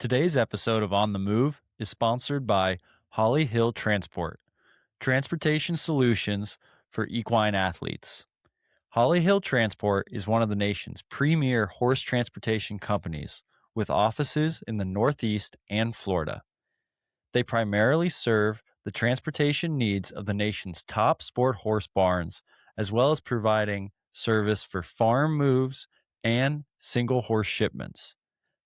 Today's episode of On the Move is sponsored by Holly Hill Transport, transportation solutions for equine athletes. Holly Hill Transport is one of the nation's premier horse transportation companies with offices in the Northeast and Florida. They primarily serve the transportation needs of the nation's top sport horse barns, as well as providing service for farm moves and single horse shipments.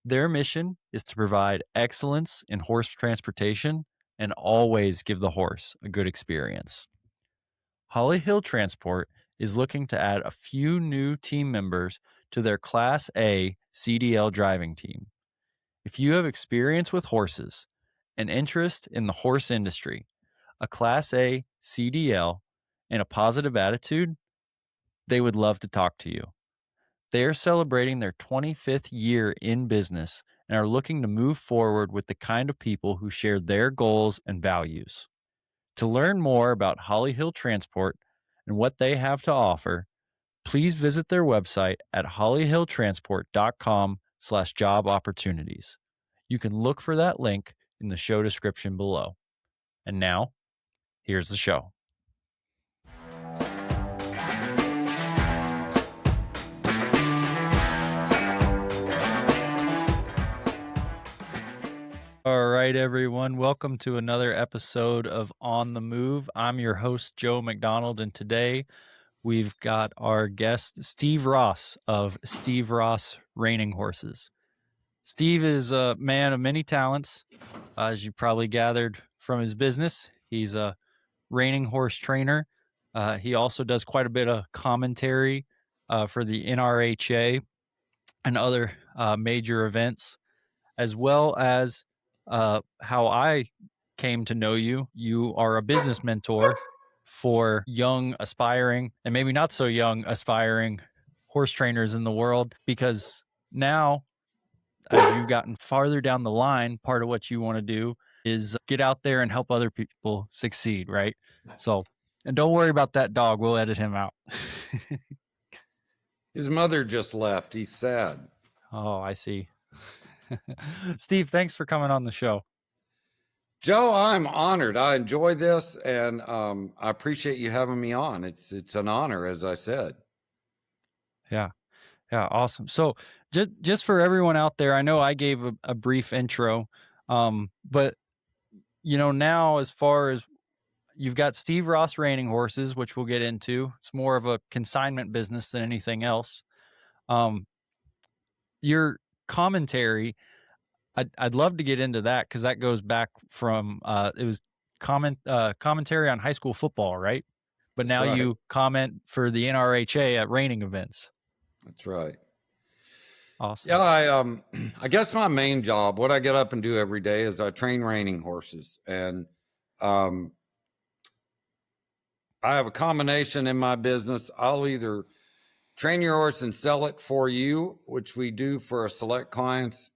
Their mission is to provide excellence in horse transportation and always give the horse a good experience. Holly Hill Transport is looking to add a few new team members to their Class A CDL driving team. If you have experience with horses, an interest in the horse industry, a Class A CDL, and a positive attitude, they would love to talk to you. They are celebrating their 25th year in business and are looking to move forward with the kind of people who share their goals and values. To learn more about Holly Hill Transport and what they have to offer, please visit their website at hollyhilltransport.com/job opportunities. You can look for that link in the show description below. And now, here's the show. All right, everyone. Welcome to another episode of On the Move. I'm your host, Joe McDonald, and today we've got our guest, Steve Ross of Steve Ross Reining Horses. Steve is a man of many talents, as you probably gathered from his business. He's a reining horse trainer. He also does quite a bit of commentary for the NRHA and other major events, as well as how I came to know you. You are a business mentor for young, aspiring, and maybe not so young, aspiring horse trainers in the world, because now, as you've gotten farther down the line, part of what you want to do is get out there and help other people succeed, right? So, and don't worry about that dog. We'll edit him out. His mother just left. He's sad. Oh, I see. Steve, thanks for coming on the show. Joe, I'm honored. I enjoy this, and I appreciate you having me on. It's an honor, as I said. Yeah, awesome. So just for everyone out there, I know I gave a brief intro, but now as far as you've got Steve Ross Reining Horses, which we'll get into, it's more of a consignment business than anything else. Your commentary, I'd love to get into that because that goes back from it was commentary on high school football, right? But That's now right. you comment for the NRHA at reining events. That's right. Awesome. Yeah, I guess my main job, what I get up and do every day, is I train reining horses, and I have a combination in my business. I'll either train your horse and sell it for you, which we do for select clients.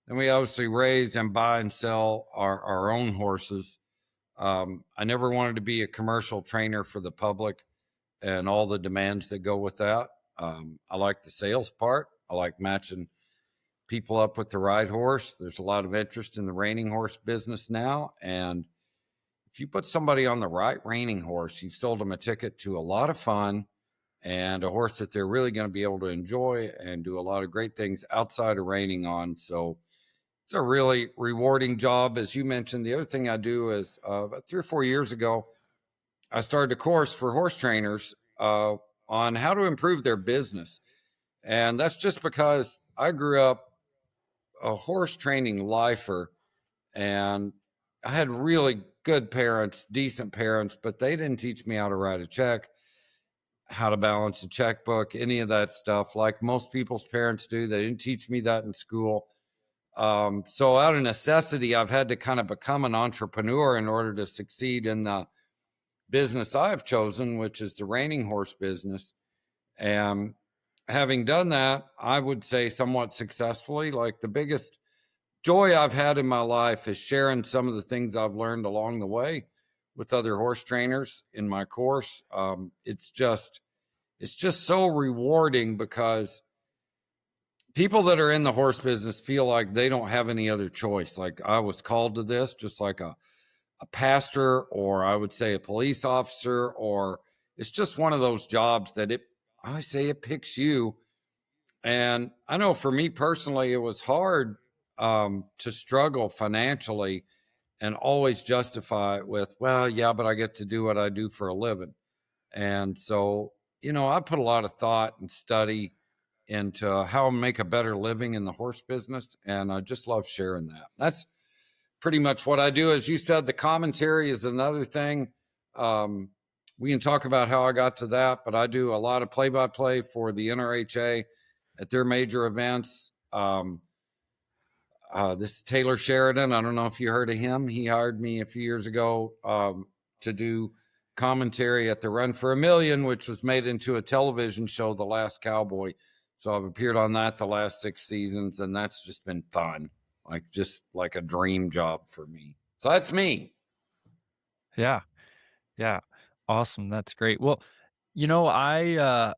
And we obviously raise and buy and sell our own horses. I never wanted to be a commercial trainer for the public and all the demands that go with that. I like the sales part. I like matching people up with the right horse. There's a lot of interest in the reining horse business now. And if you put somebody on the right reining horse, you've sold them a ticket to a lot of fun and a horse that they're really going to be able to enjoy and do a lot of great things outside of reining on. So it's a really rewarding job. As you mentioned, the other thing I do is about 3 or 4 years ago, I started a course for horse trainers on how to improve their business. And that's just because I grew up a horse training lifer, and I had really good parents, decent parents, but they didn't teach me how to write a check, how to balance a checkbook, any of that stuff. Like most people's parents do. They didn't teach me that in school. So out of necessity, I've had to kind of become an entrepreneur in order to succeed in the business I've chosen, which is the reining horse business. And having done that, I would say somewhat successfully. Like, the biggest joy I've had in my life is sharing some of the things I've learned along the way with other horse trainers in my course. It's just so rewarding, because people that are in the horse business feel like they don't have any other choice. Like I was called to this, just like a pastor, or I would say a police officer, or it's just one of those jobs that I say it picks you. And I know for me personally, it was hard to struggle financially and always justify it with, well, yeah, but I get to do what I do for a living. And so, I put a lot of thought and study into how to make a better living in the horse business. And I just love sharing that. That's pretty much what I do. As you said, the commentary is another thing. We can talk about how I got to that, but I do a lot of play-by-play for the NRHA at their major events. This is Taylor Sheridan. I don't know if you heard of him. He hired me a few years ago to do commentary at the Run for a Million, which was made into a television show, The Last Cowboy. So I've appeared on that the last 6 seasons, and that's just been fun. Just like a dream job for me. So that's me. Yeah. Yeah. Awesome. That's great. Well, I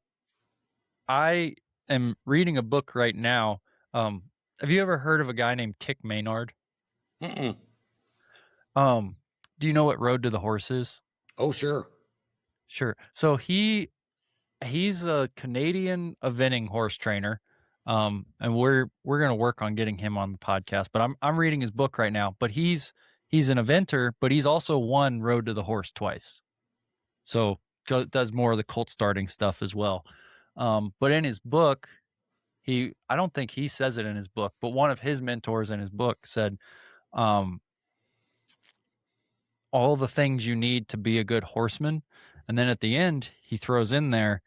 am reading a book right now. Have you ever heard of a guy named Tick Maynard? Mm-mm. Do you know what Road to the Horse is? Oh, sure. Sure. So he's a Canadian eventing horse trainer. And we're going to work on getting him on the podcast, but I'm reading his book right now, but he's an eventer, but he's also won Road to the Horse twice. So does more of the colt starting stuff as well. But in his book, I don't think he says it in his book, but one of his mentors in his book said, all the things you need to be a good horseman. And then at the end, he throws in there,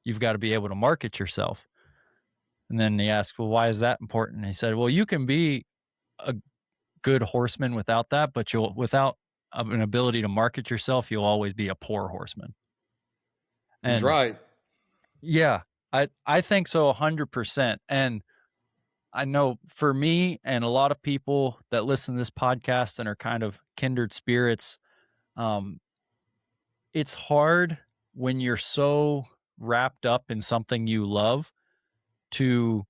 you've got to be able to market yourself. And then he asked, well, why is that important? And he said, well, you can be a good horseman without that, but without an ability to market yourself, you'll always be a poor horseman. And he's right. Yeah, I think so 100%. And I know for me and a lot of people that listen to this podcast and are kind of kindred spirits, it's hard when you're so wrapped up in something you love to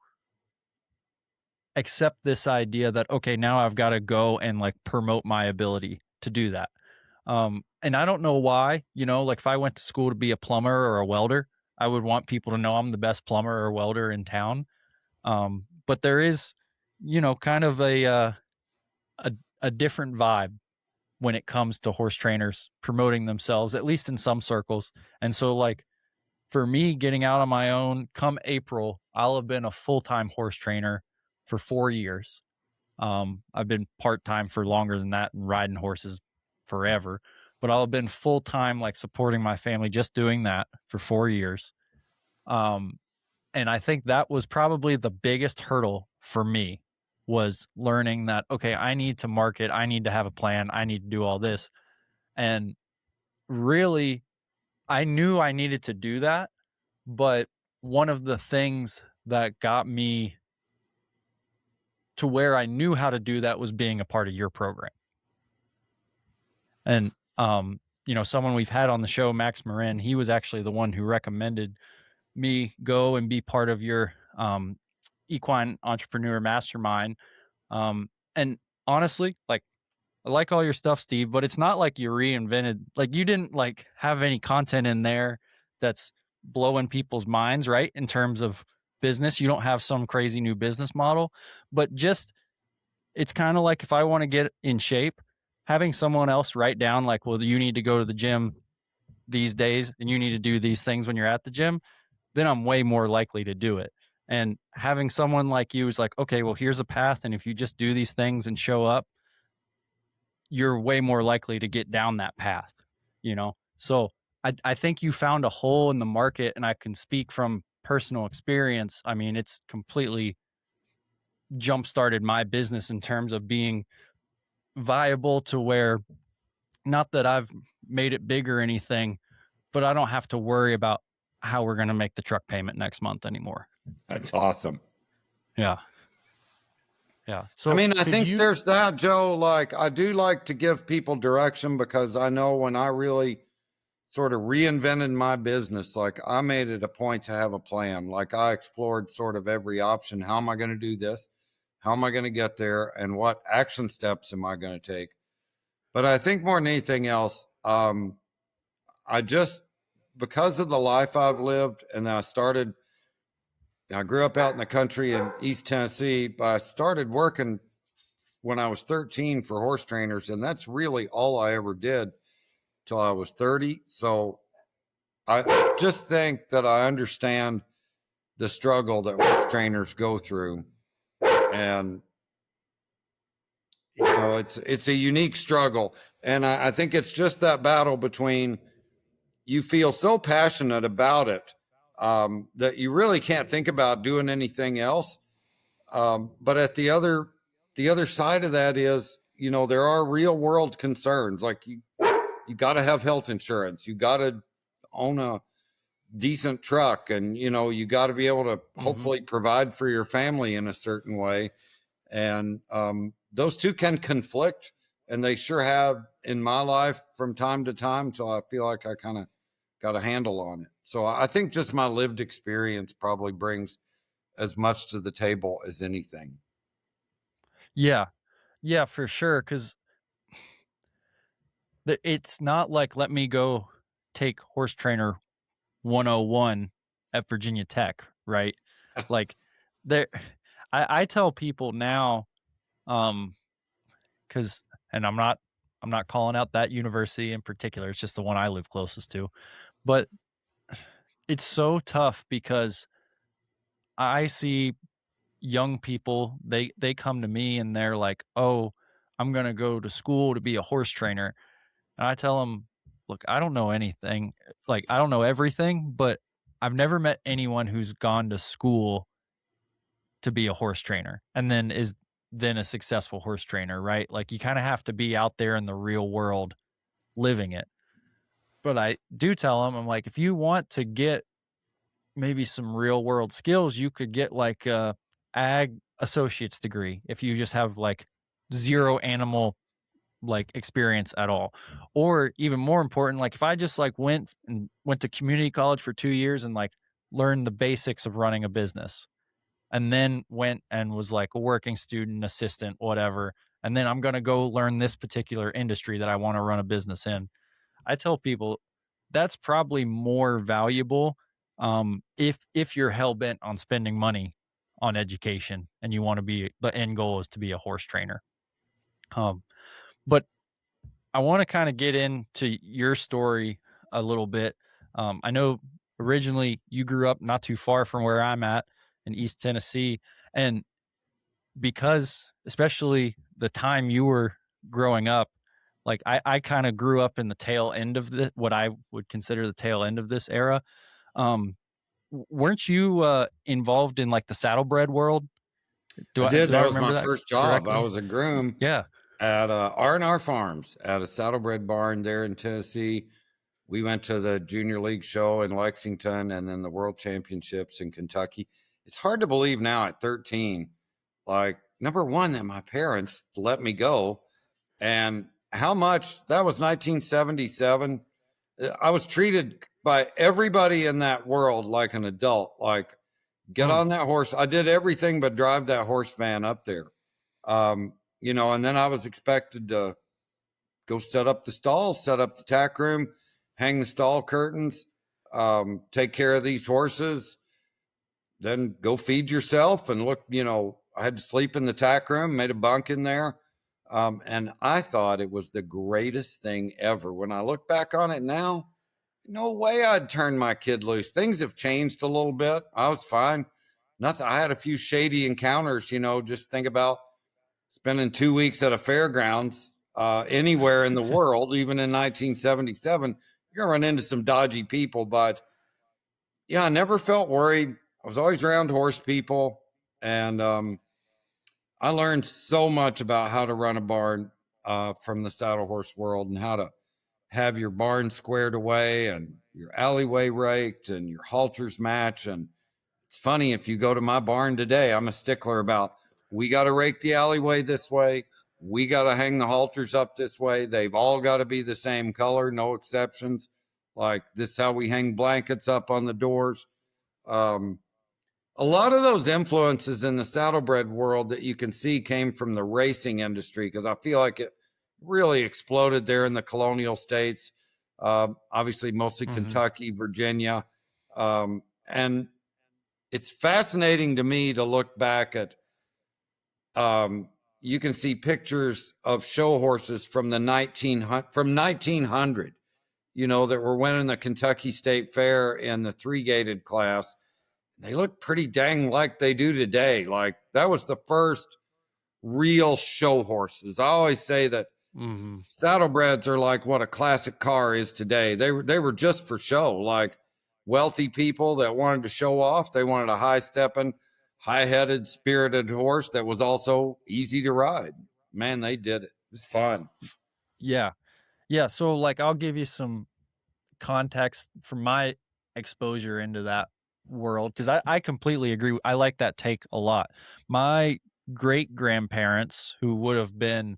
accept this idea that, okay, now I've got to go and like promote my ability to do that. And I don't know why, like if I went to school to be a plumber or a welder, I would want people to know I'm the best plumber or welder in town. But there is, kind of a different vibe when it comes to horse trainers promoting themselves, at least in some circles. And so like for me, getting out on my own come April, I'll have been a full-time horse trainer for 4 years. I've been part-time for longer than that and riding horses forever, but I'll have been full-time, like supporting my family, just doing that for 4 years. And I think that was probably the biggest hurdle for me, was learning that, okay, I need to market, I need to have a plan, I need to do all this. And really, I knew I needed to do that, but one of the things that got me to where I knew how to do that was being a part of your program. And, someone we've had on the show, Max Marin, he was actually the one who recommended me go and be part of your Equine Entrepreneur Mastermind. And honestly, like, I like all your stuff, Steve, but it's not like you reinvented, like you didn't like have any content in there that's blowing people's minds, right? In terms of business, you don't have some crazy new business model, but just, it's kind of like if I want to get in shape, having someone else write down like, well, you need to go to the gym these days and you need to do these things when you're at the gym, then I'm way more likely to do it. And having someone like you is like, okay, well, here's a path. And if you just do these things and show up, you're way more likely to get down that path, So I think you found a hole in the market, and I can speak from personal experience. I mean, it's completely jump-started my business in terms of being viable to where, not that I've made it big or anything, but I don't have to worry about how we're going to make the truck payment next month anymore. That's awesome. Yeah. Yeah. So I mean, I think there's that, Joe. Like, I do like to give people direction, because I know when I really sort of reinvented my business. Like I made it a point to have a plan. Like I explored sort of every option. How am I going to do this? How am I going to get there? And what action steps am I going to take? But I think more than anything else, I just, because of the life I've lived, and I grew up out in the country in East Tennessee, but I started working when I was 13 for horse trainers, and that's really all I ever did till I was 30. So I just think that I understand the struggle that horse trainers go through. And, you know, it's a unique struggle. And I think it's just that battle between you feel so passionate about it that you really can't think about doing anything else. But at the other side of that is, you know, there are real world concerns. Like you got to have health insurance. You got to own a decent truck, and, you know, you got to be able to hopefully provide for your family in a certain way. And those two can conflict, and they sure have in my life from time to time. So I feel like I kind of got a handle on it. So I think just my lived experience probably brings as much to the table as anything. Yeah. Yeah, for sure. Cause it's not like, let me go take horse trainer 101 at Virginia Tech, right? Like there, I tell people now, cause, and I'm not calling out that university in particular. It's just the one I live closest to, but it's so tough because I see young people, they come to me and they're like, "Oh, I'm going to go to school to be a horse trainer." And I tell them, "Look, I don't know anything. Like I don't know everything, but I've never met anyone who's gone to school to be a horse trainer and then is then a successful horse trainer, right? Like you kind of have to be out there in the real world living it." But I do tell them, I'm like, if you want to get maybe some real world skills, you could get like a ag associate's degree if you just have like zero animal like experience at all. Or even more important, like if I just like went to community college for 2 years and like learned the basics of running a business and then went and was like a working student, assistant, whatever, and then I'm going to go learn this particular industry that I want to run a business in. I tell people that's probably more valuable if you're hell bent on spending money on education and you want to be, the end goal is to be a horse trainer. But I want to kind of get into your story a little bit. I know originally you grew up not too far from where I'm at in East Tennessee, and because especially the time you were growing up, like I kind of grew up in the tail end of what I would consider the tail end of this era. Weren't you involved in like the saddlebred world? I did. Do I That was remember my that first job. I correctly? was a groom Yeah. at R&R Farms at a saddlebred barn there in Tennessee. We went to the Junior League show in Lexington and then the World Championships in Kentucky. It's hard to believe now at 13, like, number one, that my parents let me go, and how much that was 1977. I was treated by everybody in that world like an adult, like, get Mm. on that horse. I did everything but drive that horse van up there. You know, and then I was expected to go set up the stalls, set up the tack room, hang the stall curtains, take care of these horses, then go feed yourself and look, you know, I had to sleep in the tack room, made a bunk in there. And I thought it was the greatest thing ever. When I look back on it now, no way I'd turn my kid loose. Things have changed a little bit. I was fine. Nothing. I had a few shady encounters, you know, just think about spending 2 weeks at a fairgrounds anywhere in the world, even in 1977, you're going to run into some dodgy people. But yeah, I never felt worried. I was always around horse people. And I learned so much about how to run a barn from the saddle horse world and how to have your barn squared away and your alleyway raked and your halters match. And it's funny, if you go to my barn today, I'm a stickler about, we got to rake the alleyway this way. We got to hang the halters up this way. They've all got to be the same color, no exceptions. Like, this is how we hang blankets up on the doors. A lot of those influences in the saddlebred world that you can see came from the racing industry, because I feel like it really exploded there in the colonial states. Obviously, mostly Kentucky, Virginia. And it's fascinating to me to look back at, you can see pictures of show horses from the 1900, that were winning the Kentucky State Fair in the 3-gated class. They look pretty dang like they do today. Like, that was the first real show horses. I always say that saddlebreds are like what a classic car is today. They were just for show, like wealthy people that wanted to show off. They wanted a high-stepping, high-headed, spirited horse that was also easy to ride. Man, they did it. It was fun. Yeah. So like, I'll give you some context from my exposure into that world, because I completely agree. I like that take a lot. My great grandparents, who would have been,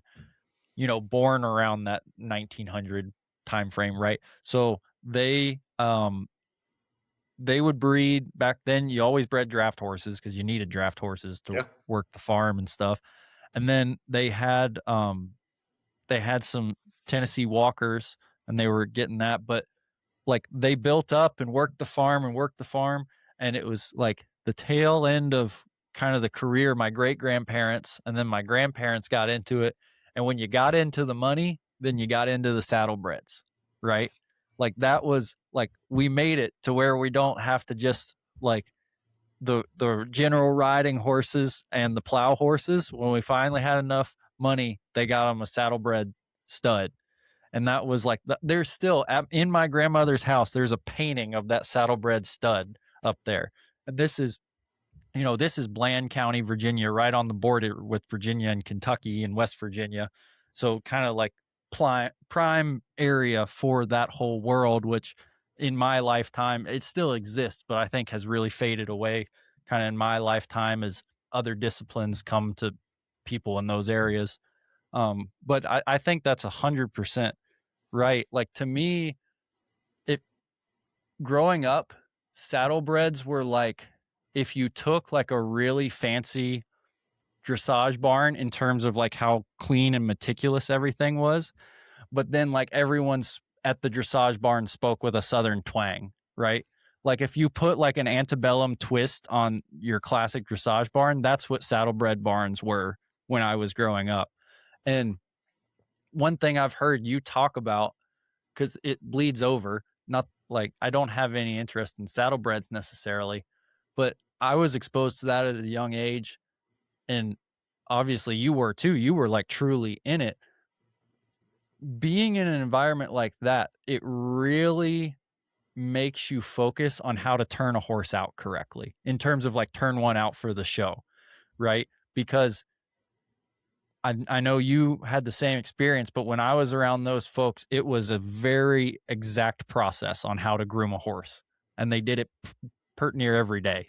born around that 1900 time frame, right? So they would breed back then. You always bred draft horses because you needed draft horses to work the farm and stuff. And then they had some Tennessee Walkers, and they were getting that, but like, they built up and worked the farm, and it was like the tail end of kind of the career of my great grandparents, and then my grandparents got into it. And when you got into the money, then you got into the saddlebreds, right? Like, that was like, we made it to where we don't have to just like the general riding horses and the plow horses. When we finally had enough money, they got them a saddlebred stud. And that was like, there's still, in my grandmother's house, there's a painting of that saddlebred stud up there. And this is Bland County, Virginia, right on the border with Virginia and Kentucky and West Virginia. So kind of like prime area for that whole world, which in my lifetime, it still exists, but I think has really faded away kind of in my lifetime as other disciplines come to people in those areas. But I think that's 100% right. Like, to me, growing up, saddlebreds were like, if you took like a really fancy dressage barn in terms of like how clean and meticulous everything was, but then like everyone's at the dressage barn spoke with a Southern twang, right? Like, if you put like an antebellum twist on your classic dressage barn, that's what saddlebred barns were when I was growing up. And one thing I've heard you talk about, because it bleeds over, not like I don't have any interest in saddlebreds necessarily, but I was exposed to that at a young age. And obviously you were too. You were like truly in it. Being in an environment like that, it really makes you focus on how to turn a horse out correctly in terms of like turn one out for the show, right? Because I know you had the same experience, but when I was around those folks, it was a very exact process on how to groom a horse, and they did it pert near every day.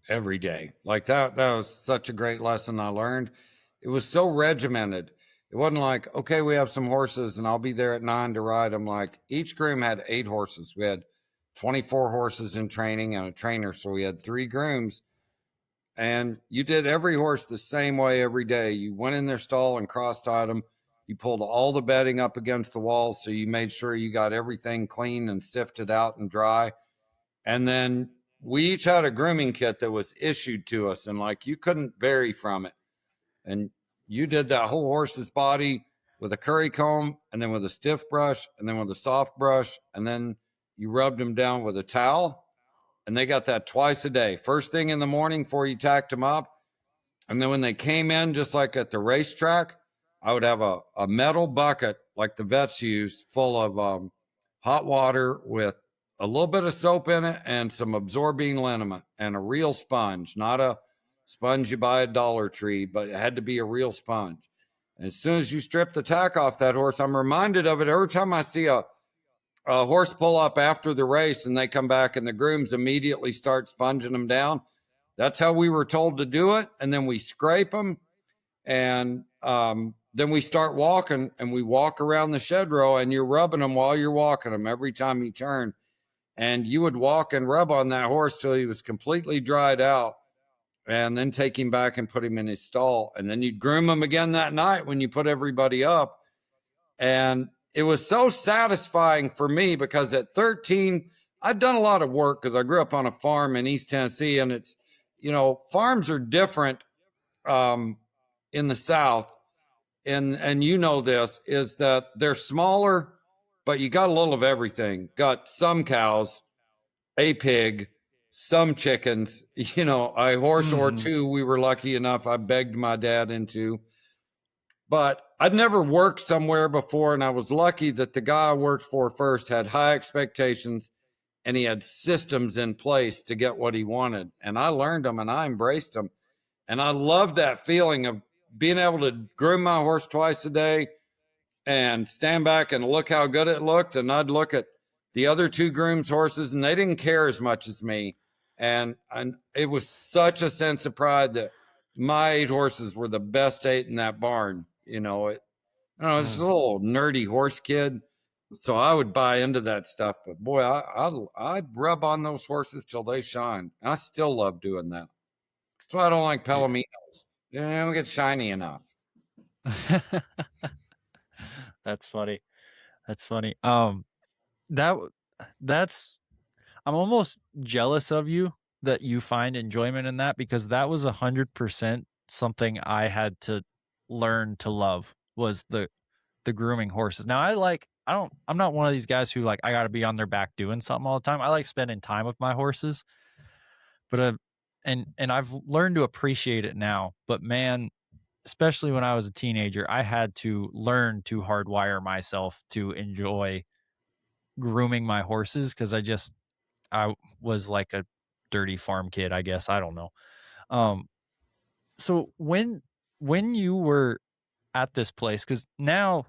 Every day. Like, that was such a great lesson I learned. It was so regimented. It wasn't like, okay, we have some horses and I'll be there at 9 to ride them. Like, each groom had 8 horses. We had 24 horses in training and a trainer. So we had 3 grooms, and you did every horse the same way every day. You went in their stall and cross-tied them. You pulled all the bedding up against the walls, so you made sure you got everything clean and sifted out and dry. And then we each had a grooming kit that was issued to us, and like, you couldn't vary from it. And you did that whole horse's body with a curry comb, and then with a stiff brush, and then with a soft brush, and then you rubbed them down with a towel. And they got that twice a day. First thing in the morning before you tacked them up. And then when they came in, just like at the racetrack, I would have a metal bucket like the vets use, full of hot water with a little bit of soap in it and some absorbing liniment and a real sponge, not a sponge you buy at Dollar Tree, but it had to be a real sponge. And as soon as you strip the tack off that horse, I'm reminded of it every time I see a horse pull up after the race and they come back and the grooms immediately start sponging them down. That's how we were told to do it. And then we scrape them. And then we start walking, and we walk around the shed row, and you're rubbing them while you're walking them every time you turn. And you would walk and rub on that horse till he was completely dried out, and then take him back and put him in his stall. And then you'd groom him again that night when you put everybody up. And it was so satisfying for me, because at 13, I'd done a lot of work, because I grew up on a farm in East Tennessee, and it's, farms are different in the South. And you know this, is that they're smaller, but you got a little of everything. Got some cows, a pig, some chickens, a horse or two. We were lucky enough, I begged my dad into. But I'd never worked somewhere before, and I was lucky that the guy I worked for first had high expectations, and he had systems in place to get what he wanted. And I learned them, and I embraced them. And I loved that feeling of being able to groom my horse twice a day and stand back and look how good it looked. And I'd look at the other two grooms' horses, and they didn't care as much as me. And it was such a sense of pride that my 8 horses were the best 8 in that barn. I was just a little nerdy horse kid, so I would buy into that stuff. But boy, I'd rub on those horses till they shine. I still love doing that. That's why I don't like Palominos. They don't get shiny enough. That's funny. That's I'm almost jealous of you that you find enjoyment in that, because that was 100% something I had to learn to love, was the grooming horses. Now I'm not one of these guys who I got to be on their back doing something all the time. I like spending time with my horses, but and I've learned to appreciate it now. But man, especially when I was a teenager, I had to learn to hardwire myself to enjoy grooming my horses, because I was like a dirty farm kid, I guess. I don't know. So when you were at this place, because now,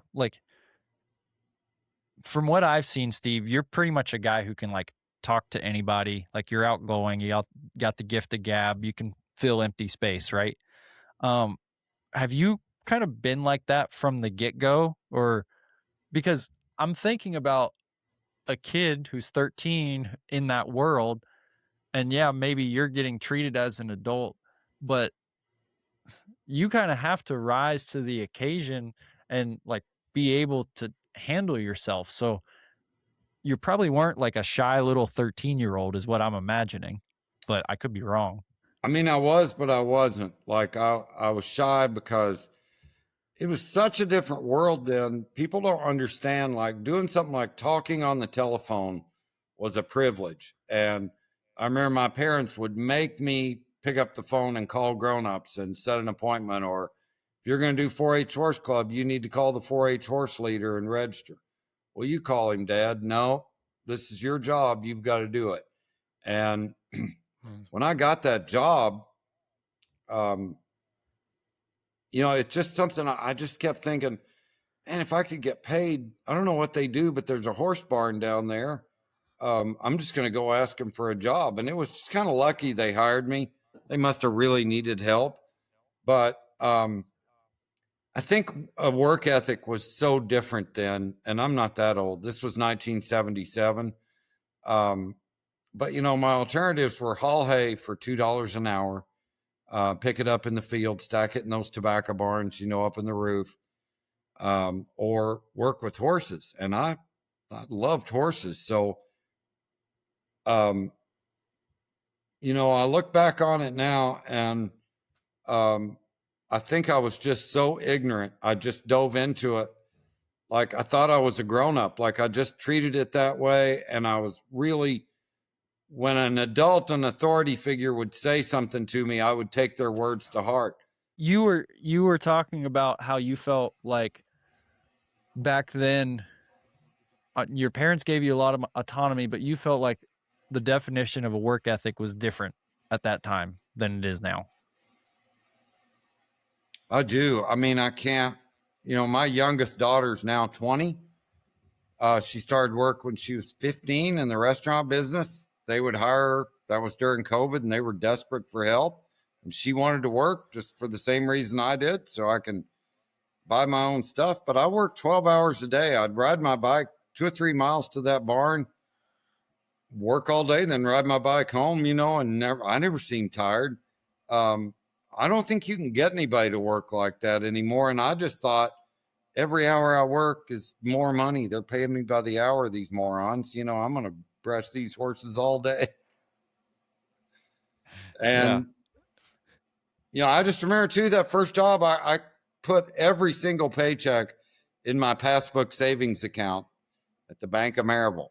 from what I've seen, Steve, you're pretty much a guy who can talk to anybody. You're outgoing, you got the gift of gab, you can fill empty space, right? Have you kind of been like that from the get-go? Or because I'm thinking about a kid who's 13 in that world, and yeah, maybe you're getting treated as an adult, but you kind of have to rise to the occasion and be able to handle yourself. So you probably weren't a shy little 13-year-old is what I'm imagining, but I could be wrong. I mean, I was, but I wasn't. I was shy because it was such a different world then. People don't understand, doing something like talking on the telephone was a privilege. And I remember my parents would make me pick up the phone and call grown-ups and set an appointment. Or if you're going to do 4-H horse club, you need to call the 4-H horse leader and register. Well, you call him, Dad. No, this is your job. You've got to do it. And when I got that job, it's just something I just kept thinking, man, if I could get paid, I don't know what they do, but there's a horse barn down there. I'm just going to go ask them for a job. And it was just kind of lucky they hired me. They must have really needed help. But I think a work ethic was so different then, and I'm not that old. This was 1977. But, my alternatives were haul hay for $2 an hour, pick it up in the field, stack it in those tobacco barns, up in the roof, or work with horses. And I loved horses. So, I look back on it now, and I think I was just so ignorant. I just dove into it. I thought I was a grown-up. I just treated it that way. And I was really, when an adult, an authority figure would say something to me, I would take their words to heart. You were talking about how you felt back then, your parents gave you a lot of autonomy, but you felt like the definition of a work ethic was different at that time than it is now. I do. I mean, I can't, my youngest daughter's now 20. She started work when she was 15 in the restaurant business. They would hire her. That was during COVID, and they were desperate for help. And she wanted to work just for the same reason I did, so I can buy my own stuff, but I worked 12 hours a day. I'd ride my bike 2 or 3 miles to that barn, work all day, then ride my bike home, and I never seemed tired. Um, I don't think you can get anybody to work like that anymore. And I just thought every hour I work is more money. They're paying me by the hour, these morons. I'm going to brush these horses all day. Yeah. And, I just remember too, that first job, I put every single paycheck in my passbook savings account at the Bank of Maryville.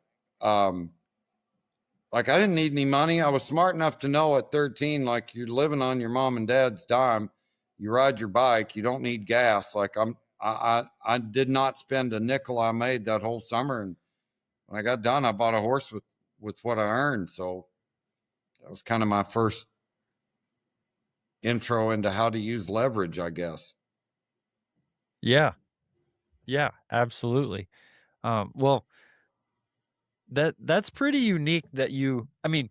Like I didn't need any money. I was smart enough to know at 13, like you're living on your mom and dad's dime. You ride your bike. You don't need gas. Like I did not spend a nickel I made that whole summer. And when I got done, I bought a horse with what I earned. So that was kind of my first intro into how to use leverage, I guess. Yeah. Yeah, absolutely. Well, that's pretty unique that I mean,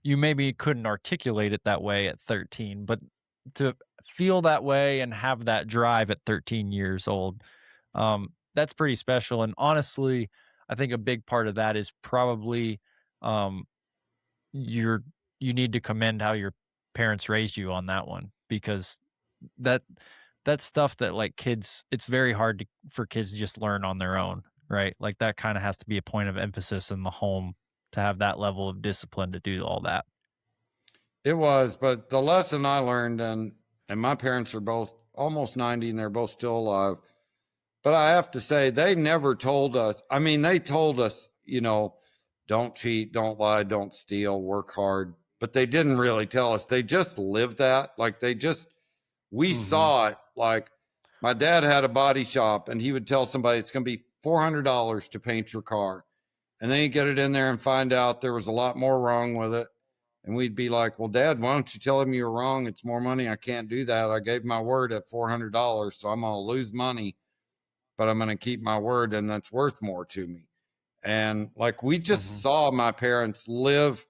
you maybe couldn't articulate it that way at 13, but to feel that way and have that drive at 13 years old, that's pretty special. And honestly, I think a big part of that is probably um, your you need to commend how your parents raised you on that one because that that's stuff that like kids, it's very hard for kids to just learn on their own, right? Like that kind of has to be a point of emphasis in the home to have that level of discipline to do all that. It was, but the lesson I learned, and my parents are both almost 90 and they're both still alive. But I have to say, they never told us. I mean, they told us, don't cheat, don't lie, don't steal, work hard. But they didn't really tell us. They just lived that. Like we Mhm. saw it. Like my dad had a body shop and he would tell somebody it's going to be $400 to paint your car. And then you get it in there and find out there was a lot more wrong with it. And we'd be like, well, Dad, why don't you tell him you're wrong? It's more money. I can't do that. I gave my word at $400. So I'm going to lose money, but I'm going to keep my word. And that's worth more to me. And like, we just Mhm. saw my parents live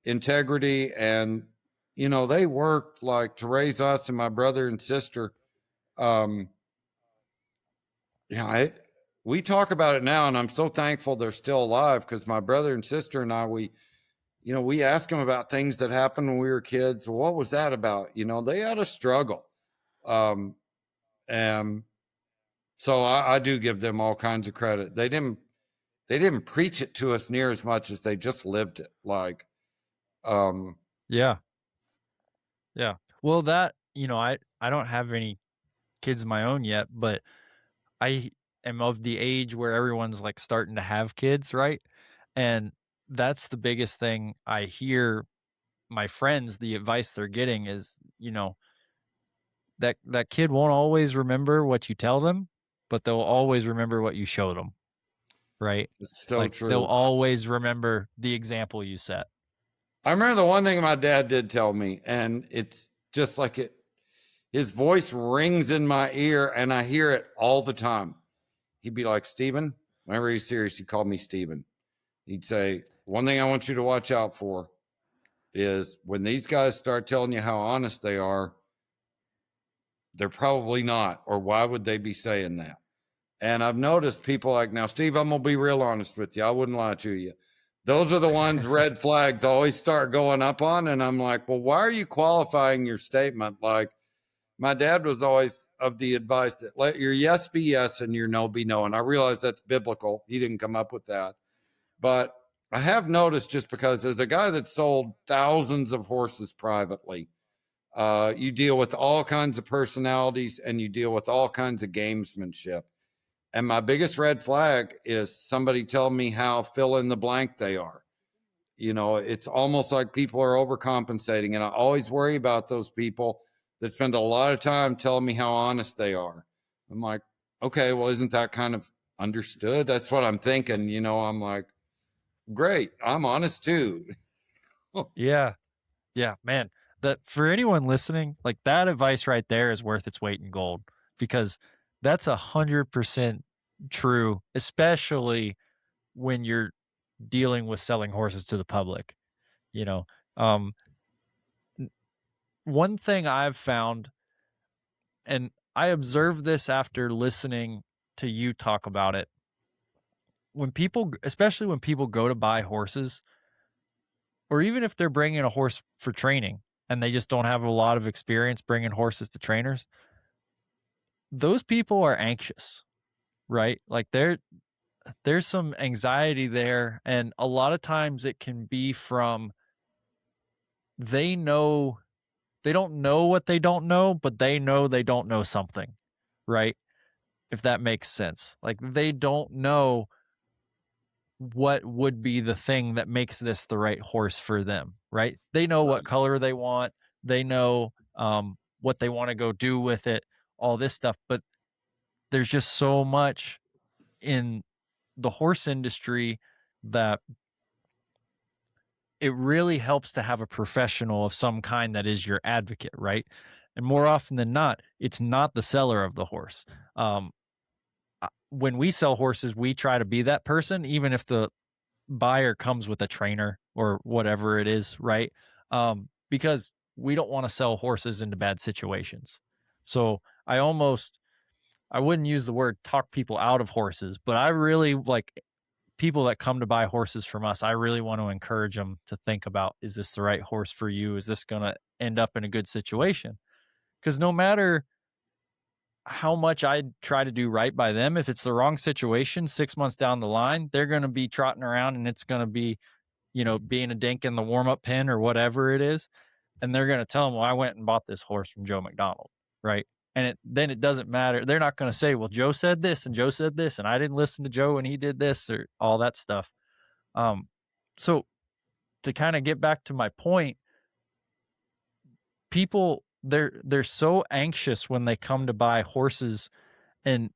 integrity and, they worked like to raise us and my brother and sister. Um, we talk about it now and I'm so thankful they're still alive because my brother and sister and I, we ask them about things that happened when we were kids. What was that about? They had a struggle. Um, and so I do give them all kinds of credit. They didn't preach it to us near as much as they just lived it. Like, um, Yeah. Yeah. Well, I don't have any kids of my own yet, but I am of the age where everyone's like starting to have kids, right? And that's the biggest thing I hear my friends, the advice they're getting is, that kid won't always remember what you tell them, but they'll always remember what you showed them, right? it's so Like they'll true. always remember the example you set. I remember the one thing my dad did tell me, and it's just like his voice rings in my ear and I hear it all the time. He'd be like, Steven, whenever he's serious, he called me Steven. He'd say, one thing I want you to watch out for is when these guys start telling you how honest they are, they're probably not, or why would they be saying that? And I've noticed people like, now, Steve, I'm going to be real honest with you. I wouldn't lie to you. Those are the ones red flags always start going up on. And I'm like, well, why are you qualifying your statement? Like, my dad was always of the advice that let your yes be yes and your no be no. And I realize that's biblical. He didn't come up with that. But I have noticed, just because as a guy that sold thousands of horses privately, you deal with all kinds of personalities and you deal with all kinds of gamesmanship. And my biggest red flag is somebody telling me how fill in the blank they are. It's almost like people are overcompensating. And I always worry about those people that spend a lot of time telling me how honest they are. I'm like, okay, well, isn't that kind of understood? That's what I'm thinking. I'm like, great, I'm honest too. Yeah. Yeah, man. That for anyone listening, like that advice right there is worth its weight in gold because that's 100% true, especially when you're dealing with selling horses to the public. You know, um, one thing I've found, and I observed this after listening to you talk about it. When people, especially when people go to buy horses, or even if they're bringing a horse for training and they just don't have a lot of experience bringing horses to trainers, those people are anxious, right? Like there's some anxiety there, and a lot of times it can be from they know they don't know what they don't know, but they know they don't know something, right? If that makes sense. Like they don't know what would be the thing that makes this the right horse for them, right? They know what color they want, they know what they want to go do with it, all this stuff, but there's just so much in the horse industry that it really helps to have a professional of some kind that is your advocate, right? And more often than not, it's not the seller of the horse. When we sell horses, we try to be that person, even if the buyer comes with a trainer or whatever it is, right? Because we don't want to sell horses into bad situations. So I wouldn't use the word talk people out of horses, but I really like people that come to buy horses from us. I really want to encourage them to think about, is this the right horse for you? Is this going to end up in a good situation? Because no matter how much I try to do right by them, if it's the wrong situation 6 months down the line, they're going to be trotting around and it's going to be, being a dink in the warm-up pen or whatever it is. And they're going to tell them, well, I went and bought this horse from Joe McDonald. Right. And then it doesn't matter. They're not going to say, well, Joe said this and Joe said this, and I didn't listen to Joe and he did this or all that stuff. So to kind of get back to my point, people, they're so anxious when they come to buy horses, and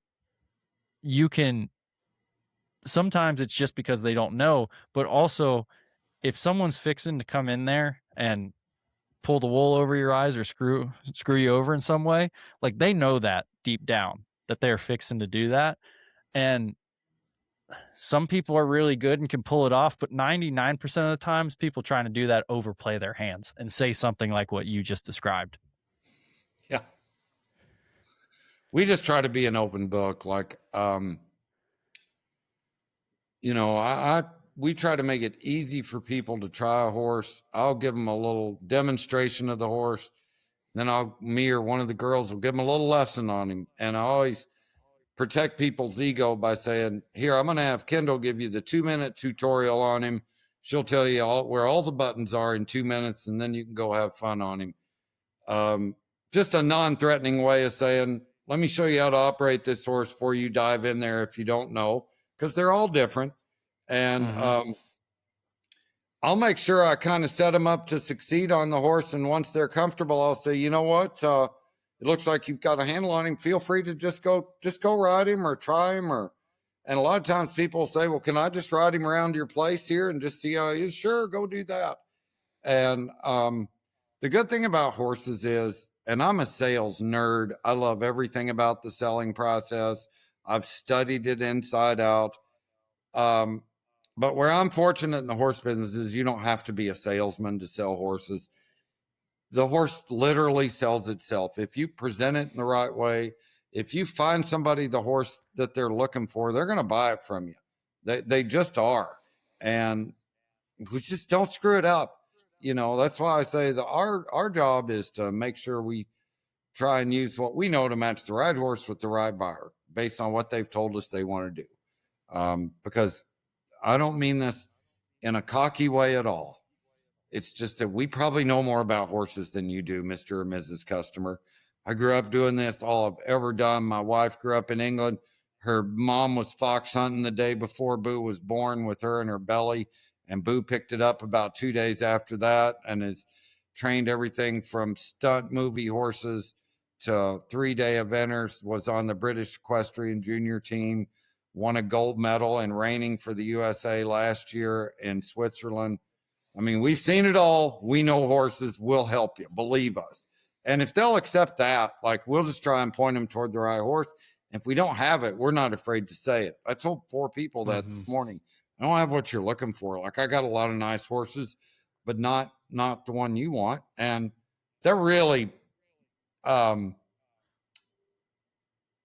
sometimes it's just because they don't know, but also if someone's fixing to come in there and pull the wool over your eyes or screw you over in some way, like they know that deep down that they're fixing to do that. And some people are really good and can pull it off, but 99% of the times people trying to do that overplay their hands and say something like what you just described. Yeah. We just try to be an open book. Like, we try to make it easy for people to try a horse. I'll give them a little demonstration of the horse. Then me or one of the girls will give them a little lesson on him. And I always protect people's ego by saying, here, I'm going to have Kendall give you the 2-minute tutorial on him. She'll tell you where all the buttons are in 2 minutes, and then you can go have fun on him. Just a non-threatening way of saying, let me show you how to operate this horse before you dive in there if you don't know, because they're all different. And I'll make sure I kind of set them up to succeed on the horse. And once they're comfortable, I'll say, you know what? It looks like you've got a handle on him. Feel free to just go ride him or try him. And a lot of times people say, well, can I just ride him around your place here and just see how he is? Sure, go do that. And the good thing about horses is, and I'm a sales nerd, I love everything about the selling process. I've studied it inside out. But where I'm fortunate in the horse business is you don't have to be a salesman to sell horses. The horse literally sells itself. If you present it in the right way, if you find somebody the horse that they're looking for, they're going to buy it from you. They just are. And we just don't screw it up. That's why I say that our job is to make sure we try and use what we know to match the right horse with the right buyer based on what they've told us they want to do. Because I don't mean this in a cocky way at all. It's just that we probably know more about horses than you do, Mr. or Mrs. Customer. I grew up doing this, all I've ever done. My wife grew up in England. Her mom was fox hunting the day before Boo was born with her in her belly. And Boo picked it up about 2 days after that and has trained everything from stunt movie horses to 3-day eventers, was on the British Equestrian Junior team, won a gold medal in reining for the USA last year in Switzerland. I mean, we've seen it all. We know horses. We'll help you. Believe us. And if they'll accept that, like, we'll just try and point them toward the right horse. If we don't have it, we're not afraid to say it. I told 4 people that this morning. I don't have what you're looking for. Like, I got a lot of nice horses, but not the one you want. And they're really,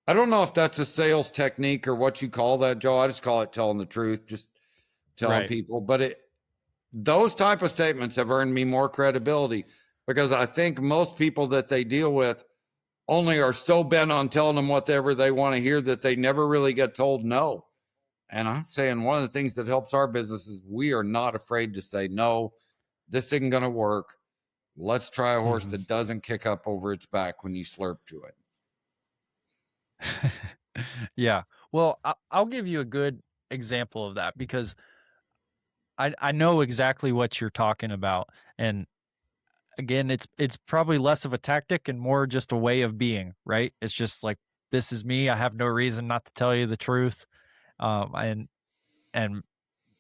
I don't know if that's a sales technique or what you call that, Joe. I just call it telling the truth, just telling Right. people. But those type of statements have earned me more credibility because I think most people that they deal with only are so bent on telling them whatever they want to hear that they never really get told no. And I'm saying one of the things that helps our business is we are not afraid to say, no, this isn't going to work. Let's try a horse Mhm. that doesn't kick up over its back when you slurp to it. Yeah. Well, I'll give you a good example of that because I know exactly what you're talking about. And again, it's probably less of a tactic and more just a way of being, right? It's just like, this is me. I have no reason not to tell you the truth. And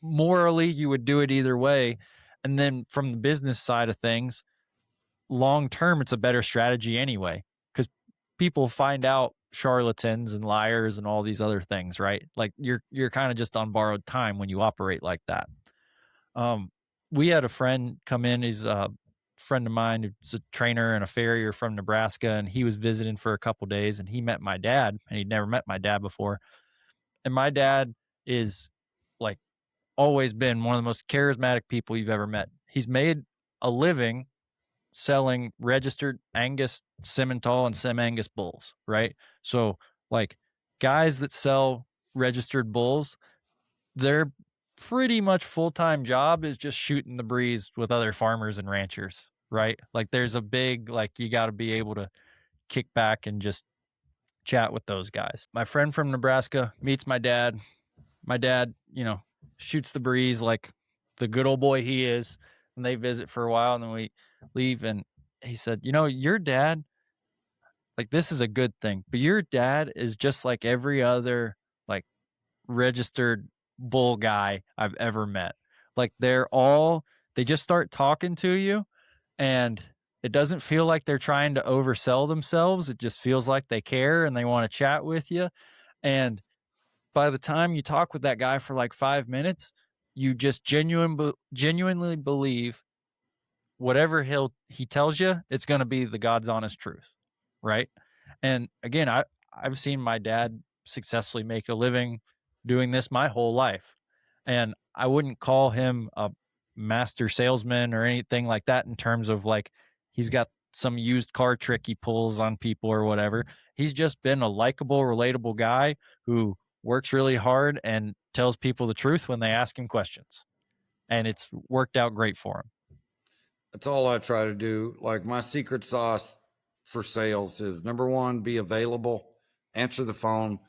morally, you would do it either way. And then from the business side of things, long term, it's a better strategy anyway, because people find out charlatans and liars and all these other things, right? Like you're kind of just on borrowed time when you operate like that. Um, we had a friend come in. He's a friend of mine who's a trainer and a farrier from Nebraska, and he was visiting for a couple days, and he met my dad, and he'd never met my dad before. And my dad is like always been one of the most charismatic people you've ever met. He's made a living selling registered Angus, Simmental, and Sim Angus bulls, right? So, like, guys that sell registered bulls, their pretty much full-time job is just shooting the breeze with other farmers and ranchers, right? Like, there's a big, like, you got to be able to kick back and just chat with those guys. My friend from Nebraska meets my dad. My dad, shoots the breeze like the good old boy he is. And they visit for a while and then we leave. And he said, your dad, like, this is a good thing, but your dad is just like every other, like, registered bull guy I've ever met. Like, they just start talking to you and it doesn't feel like they're trying to oversell themselves. It just feels like they care and they want to chat with you. And by the time you talk with that guy for like 5 minutes, you just genuinely believe whatever he tells you, it's going to be the God's honest truth, right? And again, I've seen my dad successfully make a living doing this my whole life, and I wouldn't call him a master salesman or anything like that in terms of like he's got some used car trick he pulls on people or whatever. He's just been a likable, relatable guy who works really hard and tells people the truth when they ask him questions, and it's worked out great for him. That's all I try to do. Like my secret sauce for sales is number one, be available, answer the phone.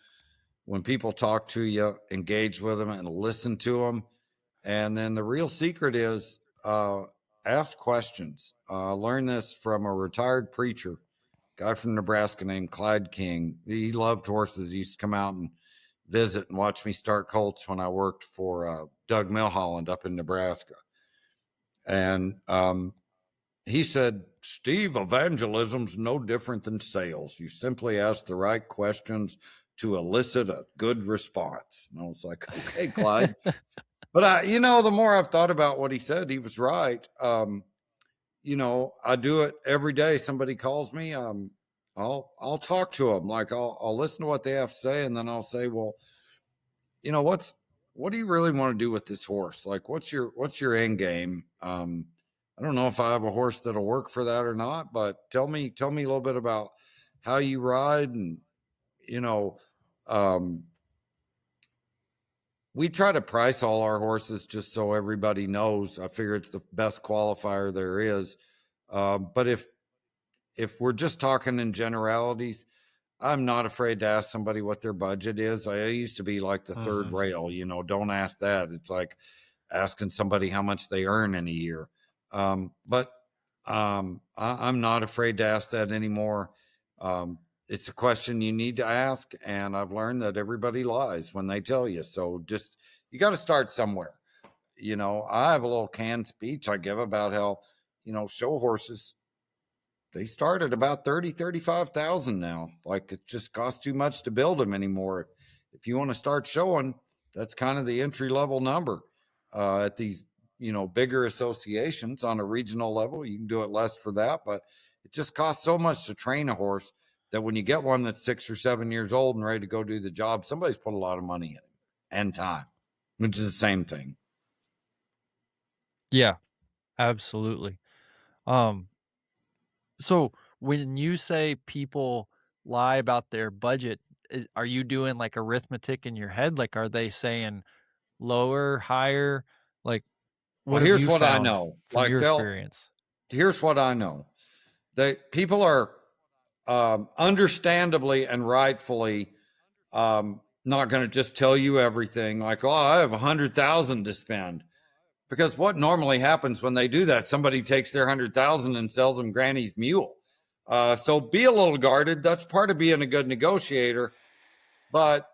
When people talk to you, engage with them and listen to them. And then the real secret is ask questions. Learn this from a retired preacher, guy from Nebraska named Clyde King. He loved horses. He used to come out and visit and watch me start colts when I worked for Doug Milholland up in Nebraska. And he said, Steve, evangelism's no different than sales. You simply ask the right questions to elicit a good response. And I was like, okay, Clyde. But the more I've thought about what he said, he was right. I do it every day. Somebody calls me, I'll talk to them. Like I'll listen to what they have to say, and then I'll say, well, what do you really want to do with this horse? Like, what's your end game? I don't know if I have a horse that'll work for that or not, but tell me a little bit about how you ride. And, you know, um, we try to price all our horses just so everybody knows. I figure it's the best qualifier there is. But if we're just talking in generalities, I'm not afraid to ask somebody what their budget is. I used to be like the third rail, don't ask that. It's like asking somebody how much they earn in a year. But I'm not afraid to ask that anymore. It's a question you need to ask. And I've learned that everybody lies when they tell you. So just, you got to start somewhere. I have a little canned speech I give about how, show horses, they start at about 35,000 now. Like it just costs too much to build them anymore. If you want to start showing, that's kind of the entry level number at these, bigger associations on a regional level. You can do it less for that, but it just costs so much to train a horse that when you get one that's 6 or 7 years old and ready to go do the job, somebody's put a lot of money in it and time, which is the same thing. Yeah, absolutely. Um, so when you say people lie about their budget, are you doing like arithmetic in your head? Like, are they saying lower, higher? Like, Well, what have here's you what I found know. from your experience? Here's what I know. People are understandably and rightfully not going to just tell you everything like, oh, I have 100,000 to spend. Because what normally happens when they do that, somebody takes their 100,000 and sells them Granny's mule. So be a little guarded. That's part of being a good negotiator. But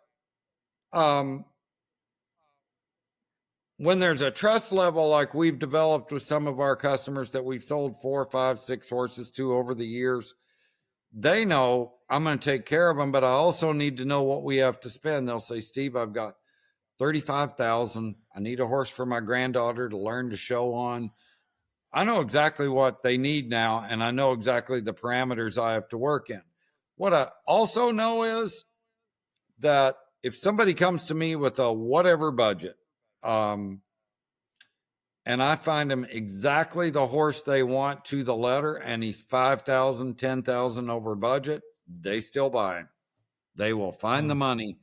when there's a trust level like we've developed with some of our customers that we've sold 4, 5, 6 horses to over the years, they know I'm going to take care of them, but I also need to know what we have to spend. They'll say, Steve, I've got 35,000. I need a horse for my granddaughter to learn to show on. I know exactly what they need now, and I know exactly the parameters I have to work in. What I also know is that if somebody comes to me with a whatever budget, and I find them exactly the horse they want to the letter, and he's 5,000, 10,000 over budget, they still buy him. They will find the money.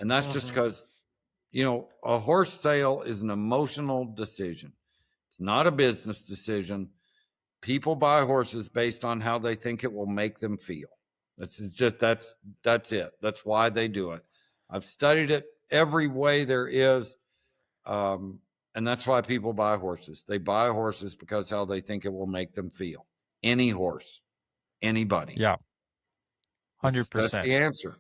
And that's just because, a horse sale is an emotional decision. It's not a business decision. People buy horses based on how they think it will make them feel. That's it. That's why they do it. I've studied it every way there is. And that's why people buy horses. They buy horses because how they think it will make them feel. Any horse, anybody. Yeah, That's 100%. the answer.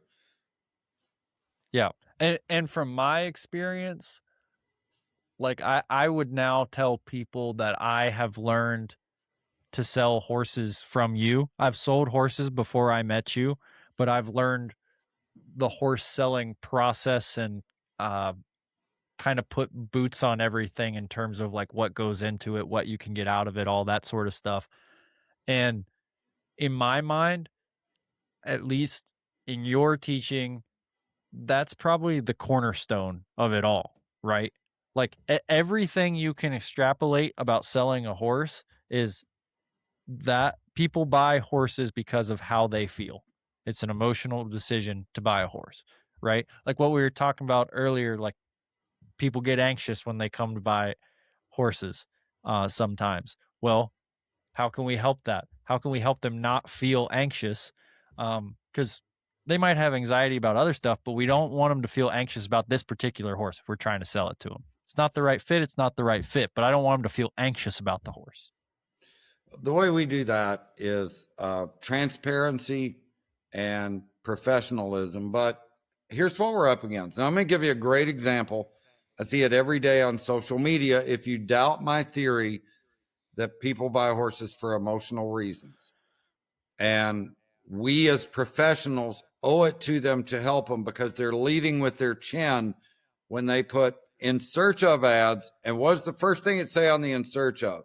Yeah. And from my experience, like I would now tell people that I have learned to sell horses from you. I've sold horses before I met you, but I've learned the horse selling process and kind of put boots on everything in terms of like what goes into it, what you can get out of it, all that sort of stuff. And in my mind, at least in your teaching, that's probably the cornerstone of it all, right? Like everything you can extrapolate about selling a horse is that people buy horses because of how they feel. It's an emotional decision to buy a horse, right? Like what we were talking about earlier, like people get anxious when they come to buy horses sometimes. Well, how can we help that? How can we help them not feel anxious? Because they might have anxiety about other stuff, but we don't want them to feel anxious about this particular horse if we're trying to sell it to them. It's not the right fit. It's not the right fit, but I don't want them to feel anxious about the horse. The way we do that is transparency and professionalism. But here's what we're up against. Now, I'm going to give you a great example. I see it every day on social media. If you doubt my theory that people buy horses for emotional reasons, and we as professionals owe it to them to help them because they're leading with their chin when they put in search of ads. And what's the first thing it say on the in search of?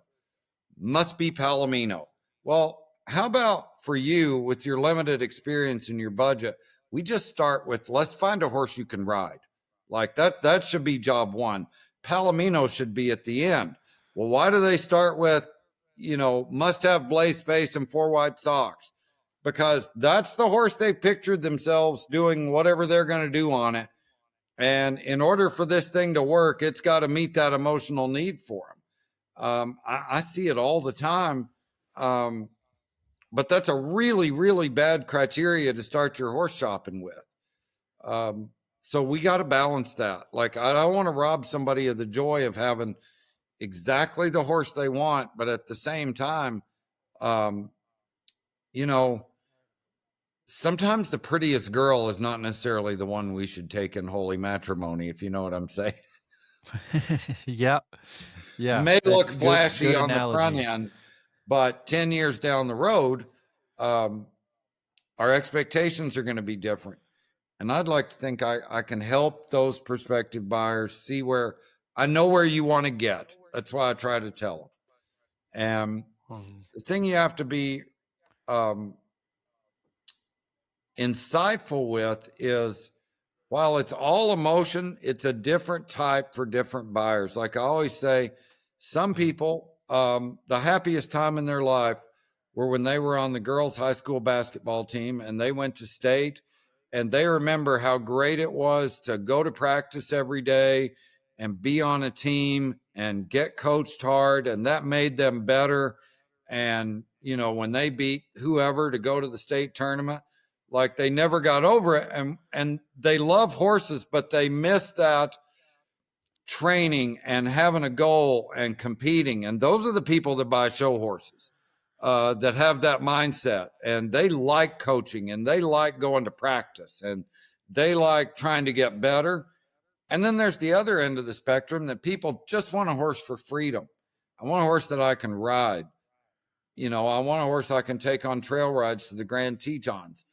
Must be Palomino. Well, how about for you with your limited experience and your budget, we just start with, let's find a horse you can ride. Like that should be job one. Palomino should be at the end. Well, why do they start with, must have blaze face and 4 white socks? Because that's the horse they pictured themselves doing whatever they're going to do on it. And in order for this thing to work, it's got to meet that emotional need for them. I see it all the time. But that's a really, really bad criteria to start your horse shopping with. So we got to balance that. Like, I don't want to rob somebody of the joy of having exactly the horse they want, but at the same time, sometimes the prettiest girl is not necessarily the one we should take in holy matrimony, if you know what I'm saying. Yeah. Yeah. May look flashy good on the front analogy. end, but 10 years down the road, our expectations are going to be different. And I'd like to think I can help those prospective buyers see where I know where you want to get. That's why I try to tell them. And the thing you have to be insightful with is, while it's all emotion, it's a different type for different buyers. Like I always say, some people, the happiest time in their life were when they were on the girls' high school basketball team and they went to state, and they remember how great it was to go to practice every day and be on a team and get coached hard, and that made them better. And, you know, when they beat whoever to go to the state tournament, like they never got over it. And they love horses, but they miss that training and having a goal and competing. And those are the people that buy show horses, that have that mindset, and they like coaching and they like going to practice and they like trying to get better. And then there's the other end of the spectrum that people just want a horse for freedom. I want a horse that I can ride. You know, I want a horse I can take on trail rides to the Grand Tetons.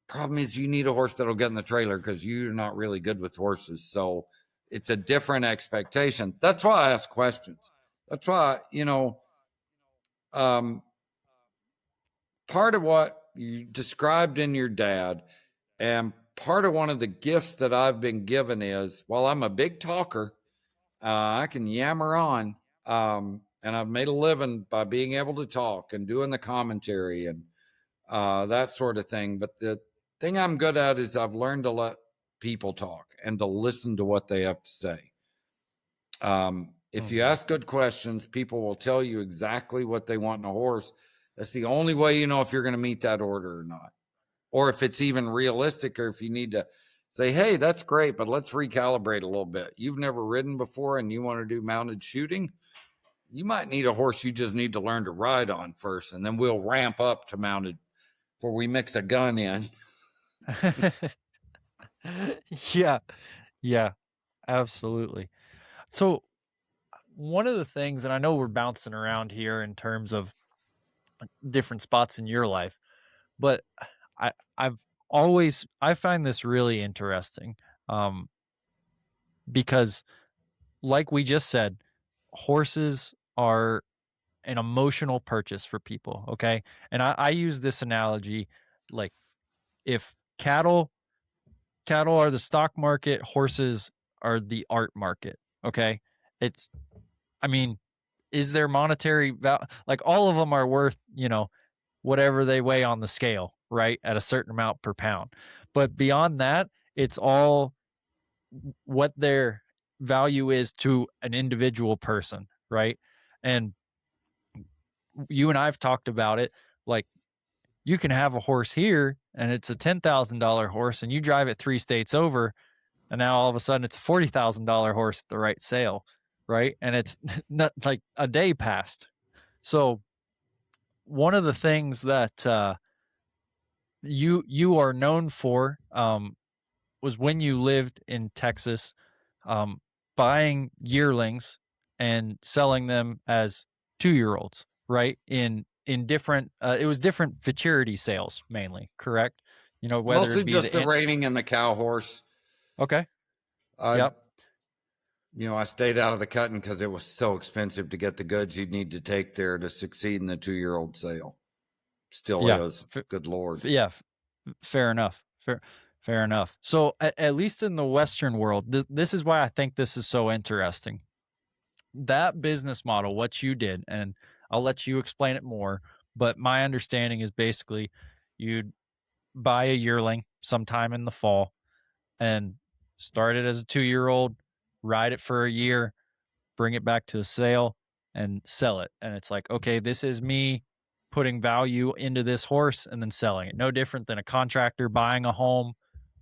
Problem is, you need a horse that'll get in the trailer because you're not really good with horses. So it's a different expectation. That's why I ask questions. That's why, you know, part of what you described in your dad, and part of one of the gifts that I've been given is, while I'm a big talker, I can yammer on, and I've made a living by being able to talk and doing the commentary and that sort of thing. But the thing I'm good at is I've learned to let people talk and to listen to what they have to say. If you ask good questions, people will tell you exactly what they want in a horse. That's the only way you know if you're going to meet that order or not, or if it's even realistic, or if you need to say, hey, that's great, but let's recalibrate a little bit. You've never ridden before and you want to do mounted shooting. You might need a horse you just need to learn to ride on first, and then we'll ramp up to mounted before we mix a gun in. Yeah, absolutely. So one of the things, and I know we're bouncing around here in terms of different spots in your life, but I find this really interesting, um, because like we just said, horses are an emotional purchase for people. Okay. And I use this analogy, like, if cattle are the stock market, horses are the art market. Okay. It's, I mean, is there monetary value? Like, all of them are worth, whatever they weigh on the scale, right? At a certain amount per pound. But beyond that, it's all what their value is to an individual person, right? And you and I've talked about it. Like, you can have a horse here and it's a $10,000 horse, and you drive it 3 states over, and now all of a sudden it's a $40,000 horse at the right sale, right? And it's not like a day passed. So one of the things that you are known for, was when you lived in Texas, um, buying yearlings and selling them as 2-year-olds, right? In different, it was different futurity sales mainly, correct? Whether Mostly it be just the reining and the cow horse. okay, I, yep, I stayed out of the cutting because it was so expensive to get the goods you'd need to take there to succeed in the 2-year-old sale. Still yeah, is. Good Lord. yeah, fair enough, fair enough. So at least in the Western world, this is why I think this is so interesting. That business model, what you did, and I'll let you explain it more, but my understanding is basically you'd buy a yearling sometime in the fall and start it as a 2-year-old, ride it for a year, bring it back to a sale and sell it. And it's like, okay, this is me putting value into this horse and then selling it. No different than a contractor buying a home,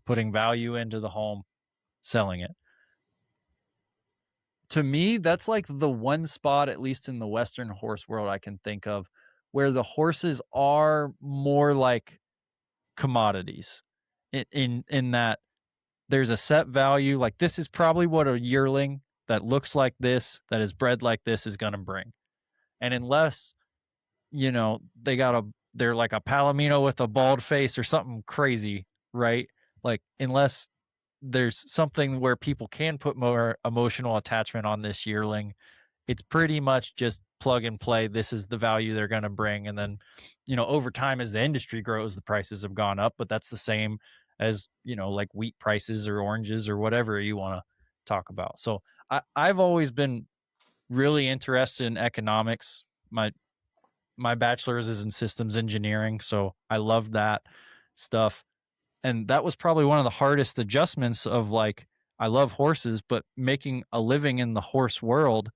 putting value into the home, selling it. To me, that's like the one spot, at least in the Western horse world, I can think of where the horses are more like commodities, in that there's a set value. Like, this is probably what a yearling that looks like this, that is bred like this, is going to bring. And unless, they're like a Palomino with a bald face or something crazy, right? Like, unless there's something where people can put more emotional attachment on this yearling, it's pretty much just plug and play. This is the value they're going to bring. And then, over time, as the industry grows, the prices have gone up, but that's the same as, like wheat prices or oranges or whatever you want to talk about. So I've always been really interested in economics. My bachelor's is in systems engineering, so I love that stuff. And that was probably one of the hardest adjustments of like, I love horses, but making a living in the horse world,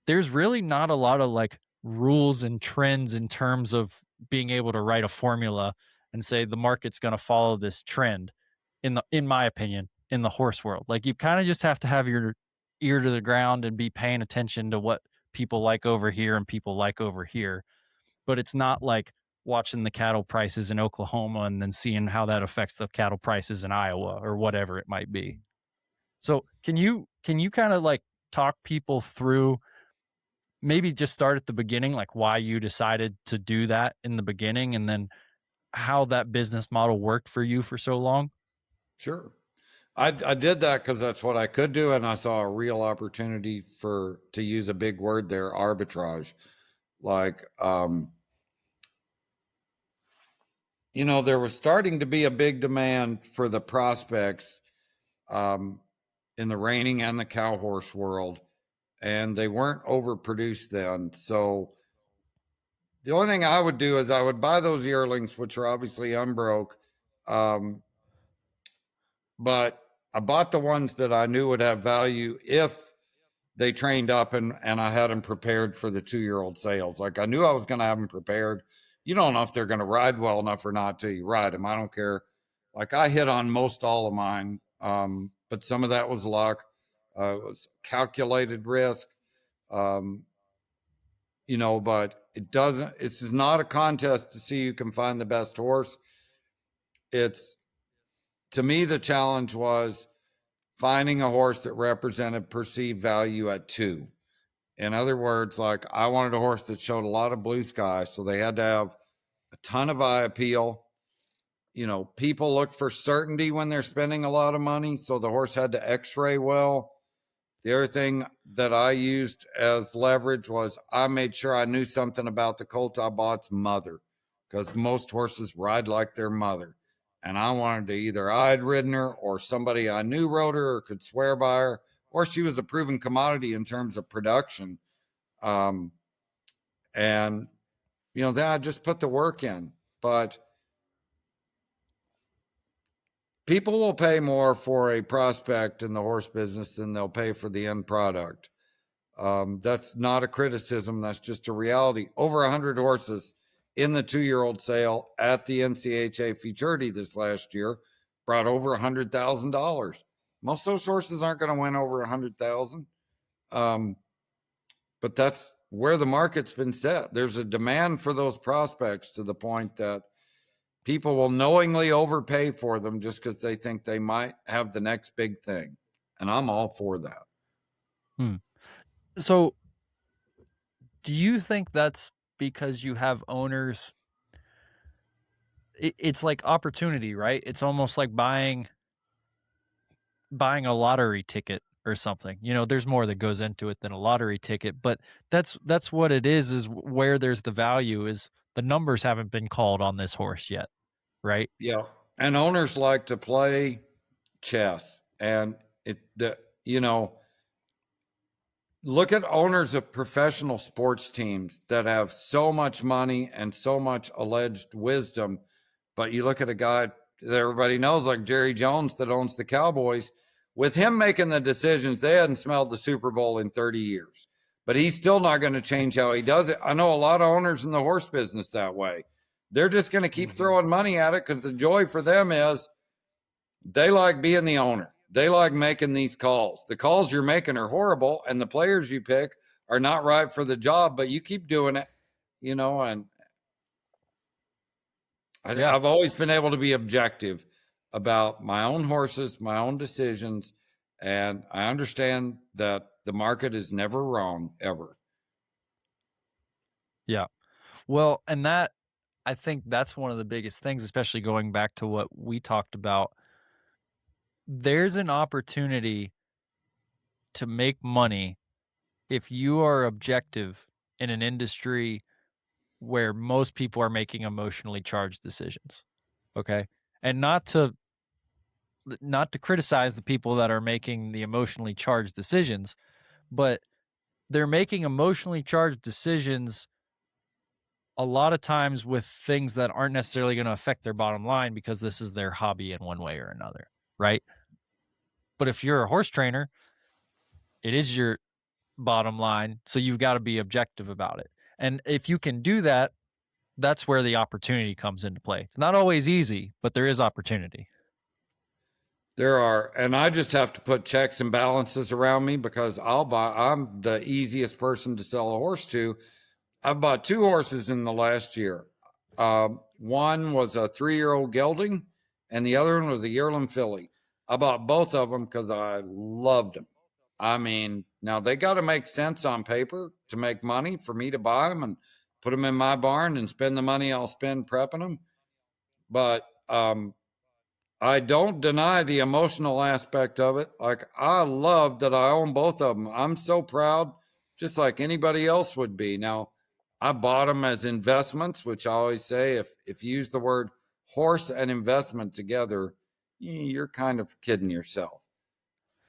there's really not a lot of like rules and trends in terms of being able to write a formula and say the market's going to follow this trend in my opinion in the horse world. Like you kind of just have to have your ear to the ground and be paying attention to what people like over here and people like over here, but it's not like watching the cattle prices in Oklahoma and then seeing how that affects the cattle prices in Iowa or whatever it might be. So can you kind of like talk people through, maybe just start at the beginning, like why you decided to do that in the beginning and then how that business model worked for you for so long? Sure. I did that because that's what I could do, and I saw a real opportunity to use a big word there, arbitrage. Like, there was starting to be a big demand for the prospects in the reining and the cow horse world, and they weren't overproduced then. So the only thing I would do is I would buy those yearlings, which are obviously unbroke, but I bought the ones that I knew would have value if they trained up and I had them prepared for the 2-year-old sales. Like I knew I was going to have them prepared. You don't know if they're going to ride well enough or not till you ride them. I don't care. Like I hit on most all of mine, but some of that was luck. It was calculated risk, but this is not a contest to see who can find the best horse. To me, the challenge was finding a horse that represented perceived value at 2. In other words, like I wanted a horse that showed a lot of blue sky, so they had to have a ton of eye appeal. People look for certainty when they're spending a lot of money, so the horse had to x-ray well. The other thing that I used as leverage was I made sure I knew something about the colt I bought's mother, because most horses ride like their mother. And I wanted to either I'd ridden her or somebody I knew rode her or could swear by her, or she was a proven commodity in terms of production. And, then I just put the work in. But people will pay more for a prospect in the horse business than they'll pay for the end product. That's not a criticism. That's just a reality. Over 100 horses in the 2-year-old sale at the NCHA Futurity this last year brought over $100,000. Most of those horses aren't going to win over 100,000. But that's where the market's been set. There's a demand for those prospects to the point that people will knowingly overpay for them just because they think they might have the next big thing. And I'm all for that. So do you think that's because you have owners? It's like opportunity, right? It's almost like buying a lottery ticket or something. There's more that goes into it than a lottery ticket, but that's what it is where there's the value is the numbers haven't been called on this horse yet, right? Yeah. And owners like to play chess, and look at owners of professional sports teams that have so much money and so much alleged wisdom. But you look at a guy that everybody knows, like Jerry Jones, that owns the Cowboys. With him making the decisions, they hadn't smelled the Super Bowl in 30 years. But he's still not going to change how he does it. I know a lot of owners in the horse business that way. They're just going to keep throwing money at it because the joy for them is they like being the owner. They like making these calls. The calls you're making are horrible, and the players you pick are not right for the job, but you keep doing it, and I've always been able to be objective about my own horses, my own decisions, and I understand that the market is never wrong, ever. Yeah. Well, and I think that's one of the biggest things, especially going back to what we talked about. There's an opportunity to make money if you are objective in an industry where most people are making emotionally charged decisions, okay? And not to criticize the people that are making the emotionally charged decisions, but they're making emotionally charged decisions a lot of times with things that aren't necessarily going to affect their bottom line because this is their hobby in one way or another, right? But if you're a horse trainer, it is your bottom line, so you've got to be objective about it. And if you can do that, that's where the opportunity comes into play. It's not always easy, but there is opportunity. There are, and I just have to put checks and balances around me because I'm the easiest person to sell a horse to. I've bought 2 horses in the last year. One was a 3-year-old gelding, and the other one was a yearling filly. I bought both of them because I loved them. I mean, now they got to make sense on paper to make money for me to buy them and put them in my barn and spend the money I'll spend prepping them. But I don't deny the emotional aspect of it. Like, I love that I own both of them. I'm so proud, just like anybody else would be. Now, I bought them as investments, which I always say if you use the word horse and investment together, you're kind of kidding yourself.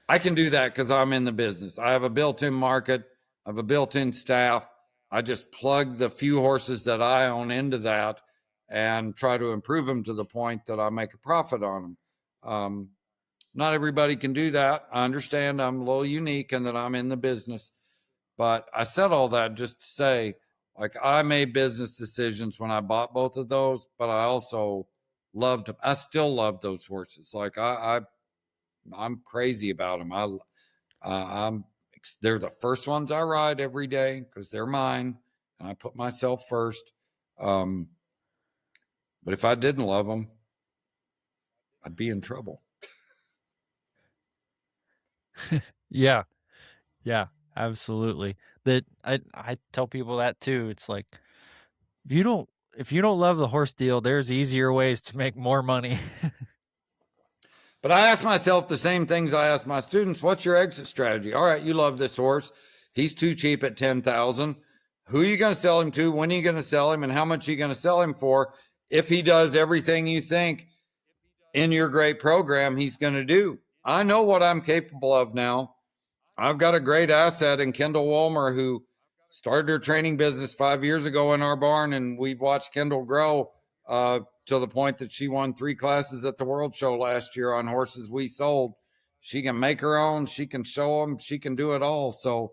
I can do that because I'm in the business. I have a built-in market. I have a built-in staff. I just plug the few horses that I own into that and try to improve them to the point that I make a profit on them. Not everybody can do that. I understand I'm a little unique and that I'm in the business, but I said all that just to say, like, I made business decisions when I bought both of those, but I also loved them. I still love those horses. Like, I'm crazy about them. I'm they're the first ones I ride every day because they're mine, and I put myself first. But if I didn't love them, I'd be in trouble. Yeah. Yeah, absolutely. That I tell people that too. It's like if you don't love the horse deal, there's easier ways to make more money. But I ask myself the same things I ask my students. What's your exit strategy? All right, you love this horse. He's too cheap at 10,000. Who are you going to sell him to? When are you going to sell him? And how much are you going to sell him for? If he does everything you think in your great program he's going to do. I know what I'm capable of now. I've got a great asset in Kendall Walmer, who started her training business 5 years ago in our barn, and we've watched Kendall grow to the point that she won 3 classes at the World Show last year on horses we sold. She can make her own. She can show them. She can do it all. So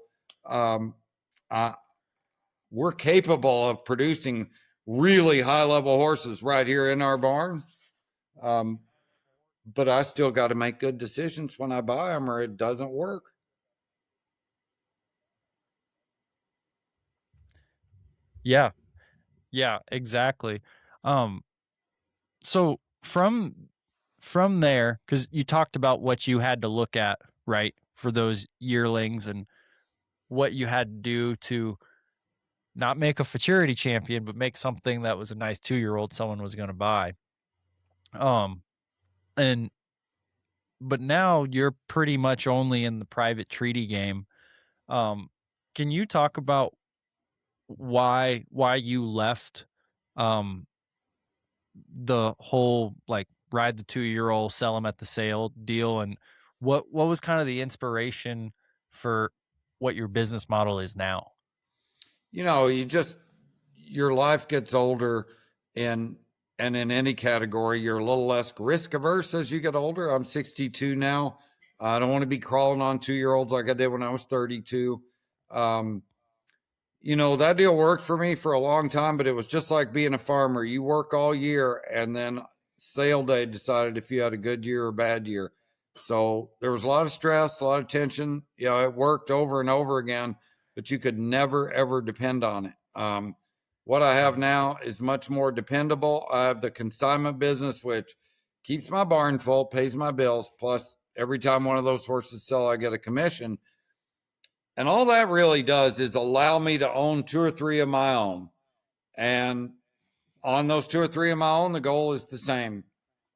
we're capable of producing really high-level horses right here in our barn. But I still got to make good decisions when I buy them, or it doesn't work. Yeah. Yeah, exactly. Um so from there, cuz you talked about what you had to look at, right, for those yearlings and what you had to do to not make a futurity champion, but make something that was a nice 2-year-old someone was going to buy. Um and but now you're pretty much only in the private treaty game. Um, can you talk about why you left um the whole like ride the 2-year-old, sell them at the sale deal, and what was kind of the inspiration for what your business model is now? Your life gets older, and in any category you're a little less risk averse as you get older. I'm 62 now. I don't want to be crawling on 2-year-olds like I did when I was 32. That deal worked for me for a long time, but it was just like being a farmer. You work all year, and then sale day decided if you had a good year or bad year. So there was a lot of stress, a lot of tension. It worked over and over again, but you could never, ever depend on it. What I have now is much more dependable. I have the consignment business, which keeps my barn full, pays my bills. Plus, every time one of those horses sell, I get a commission. And all that really does is allow me to own 2 or 3 of my own. And on those 2 or 3 of my own, the goal is the same.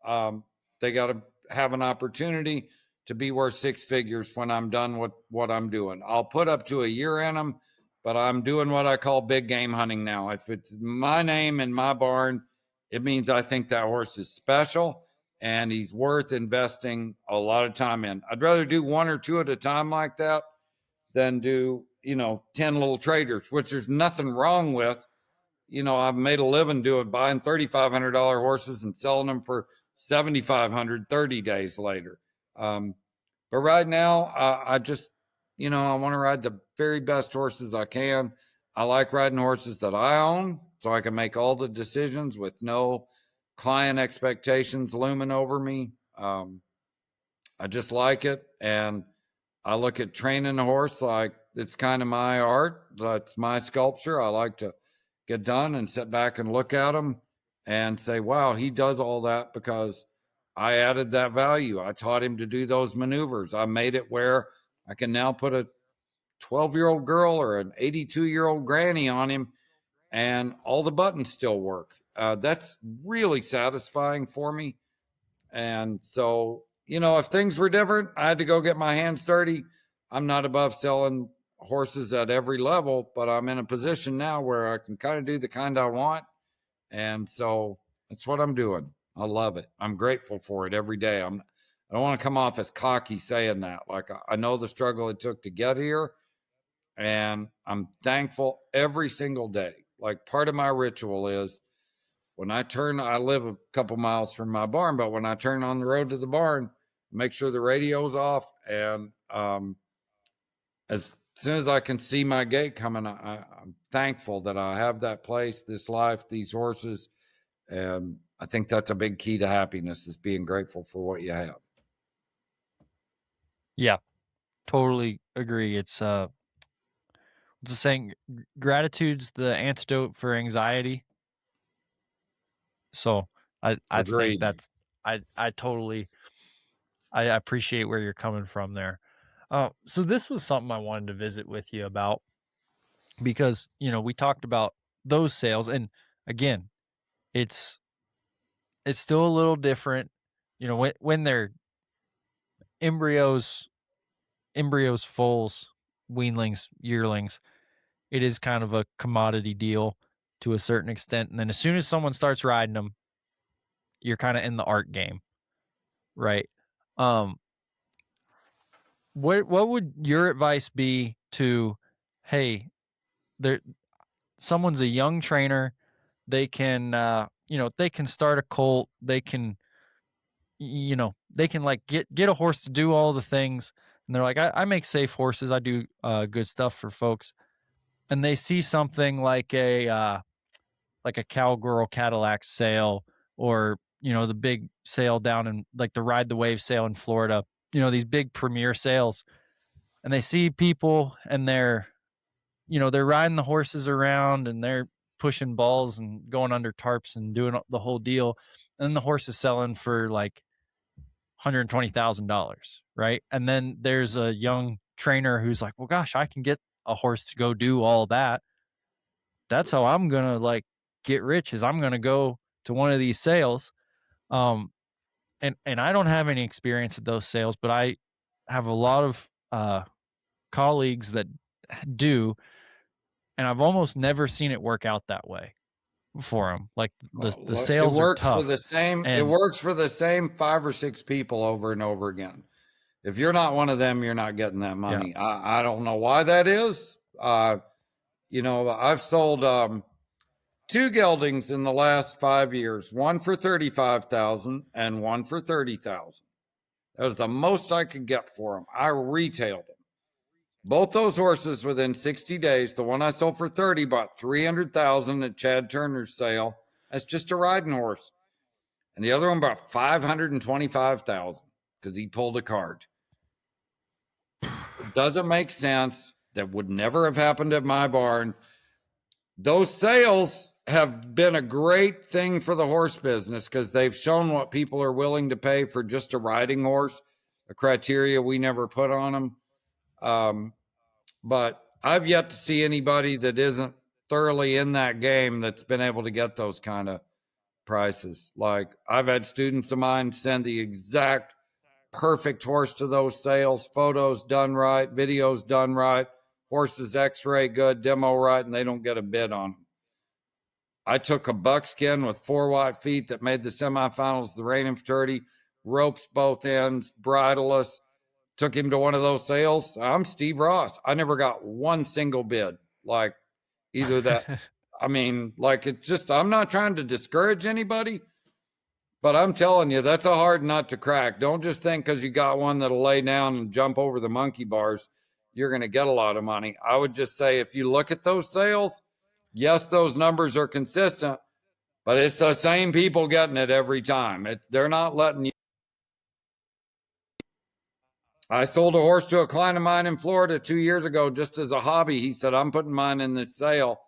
They got to have an opportunity to be worth six figures when I'm done with what I'm doing. I'll put up to a year in them, but I'm doing what I call big game hunting now. If it's my name in my barn, it means I think that horse is special and he's worth investing a lot of time in. I'd rather do one or two at a time like that than do, 10 little traders, which there's nothing wrong with. I've made a living buying $3,500 horses and selling them for $7,500 30 days later. But right now, I just, I want to ride the very best horses I can. I like riding horses that I own so I can make all the decisions with no client expectations looming over me. I just like it. And I look at training a horse like it's kind of my art. That's my sculpture. I like to get done and sit back and look at him and say, wow, he does all that because I added that value. I taught him to do those maneuvers. I made it where I can now put a 12-year-old girl or an 82-year-old granny on him and all the buttons still work. That's really satisfying for me. And so, if things were different, I had to go get my hands dirty. I'm not above selling horses at every level, but I'm in a position now where I can kind of do the kind I want. And so that's what I'm doing. I love it. I'm grateful for it every day. I don't want to come off as cocky saying that. Like, I know the struggle it took to get here, and I'm thankful every single day. Like, part of my ritual is when I live a couple miles from my barn, but when I turn on the road to the barn, make sure the radio's off. And as soon as I can see my gate coming, I'm thankful that I have that place, this life, these horses. And I think that's a big key to happiness, is being grateful for what you have. Yeah, totally agree. It's just saying gratitude's the antidote for anxiety. So I think Agreed. that's I totally I appreciate where you're coming from there. So this was something I wanted to visit with you about because we talked about those sales, and again, it's still a little different. When they're embryos, foals, weanlings, yearlings, it is kind of a commodity deal to a certain extent. And then as soon as someone starts riding them, you're kind of in the art game, right? Um, what would your advice be to, hey, there someone's a young trainer, they can they can start a colt, they can they can like get a horse to do all the things, and they're like, I make safe horses, I do good stuff for folks, and they see something like a Cowgirl Cadillac sale, or the big sale down in like the Ride the Wave sale in Florida, these big premier sales, and they see people and they're riding the horses around and they're pushing balls and going under tarps and doing the whole deal, and then the horse is selling for like $120,000, right? And then there's a young trainer who's like, well, gosh, I can get a horse to go do all that. That's how I'm gonna like get rich, is I'm gonna go to one of these sales. And I don't have any experience at those sales, but I have a lot of colleagues that do, and I've almost never seen it work out that way for them. Like the sales are tough. It works for the same 5 or 6 people over and over again. If you're not one of them, you're not getting that money. Yeah. I don't know why that is. I've sold 2 geldings in the last 5 years, one for $35,000 and one for $30,000. That was the most I could get for them. I retailed them. Both those horses within 60 days. The one I sold for 30 bought 300,000 at Chad Turner's sale. That's just a riding horse. And the other one bought 525,000 because he pulled a card. It doesn't make sense. That would never have happened at my barn. Those sales have been a great thing for the horse business because they've shown what people are willing to pay for just a riding horse, a criteria we never put on them. But I've yet to see anybody that isn't thoroughly in that game that's been able to get those kind of prices. Like, I've had students of mine send the exact perfect horse to those sales, photos done right, videos done right, horses x-ray good, demo right, and they don't get a bid on them. I took a buckskin with 4 white feet that made the semifinals of the Reining Fraternity, ropes both ends, bridleless, took him to one of those sales. I'm Steve Ross. I never got one single bid. Like either that, I mean, like it's just, I'm not trying to discourage anybody, but I'm telling you, that's a hard nut to crack. Don't just think because you got one that'll lay down and jump over the monkey bars, you're going to get a lot of money. I would just say, if you look at those sales, yes, those numbers are consistent, but it's the same people getting it every time. They're not letting you. I sold a horse to a client of mine in Florida 2 years ago just as a hobby. He said, I'm putting mine in this sale.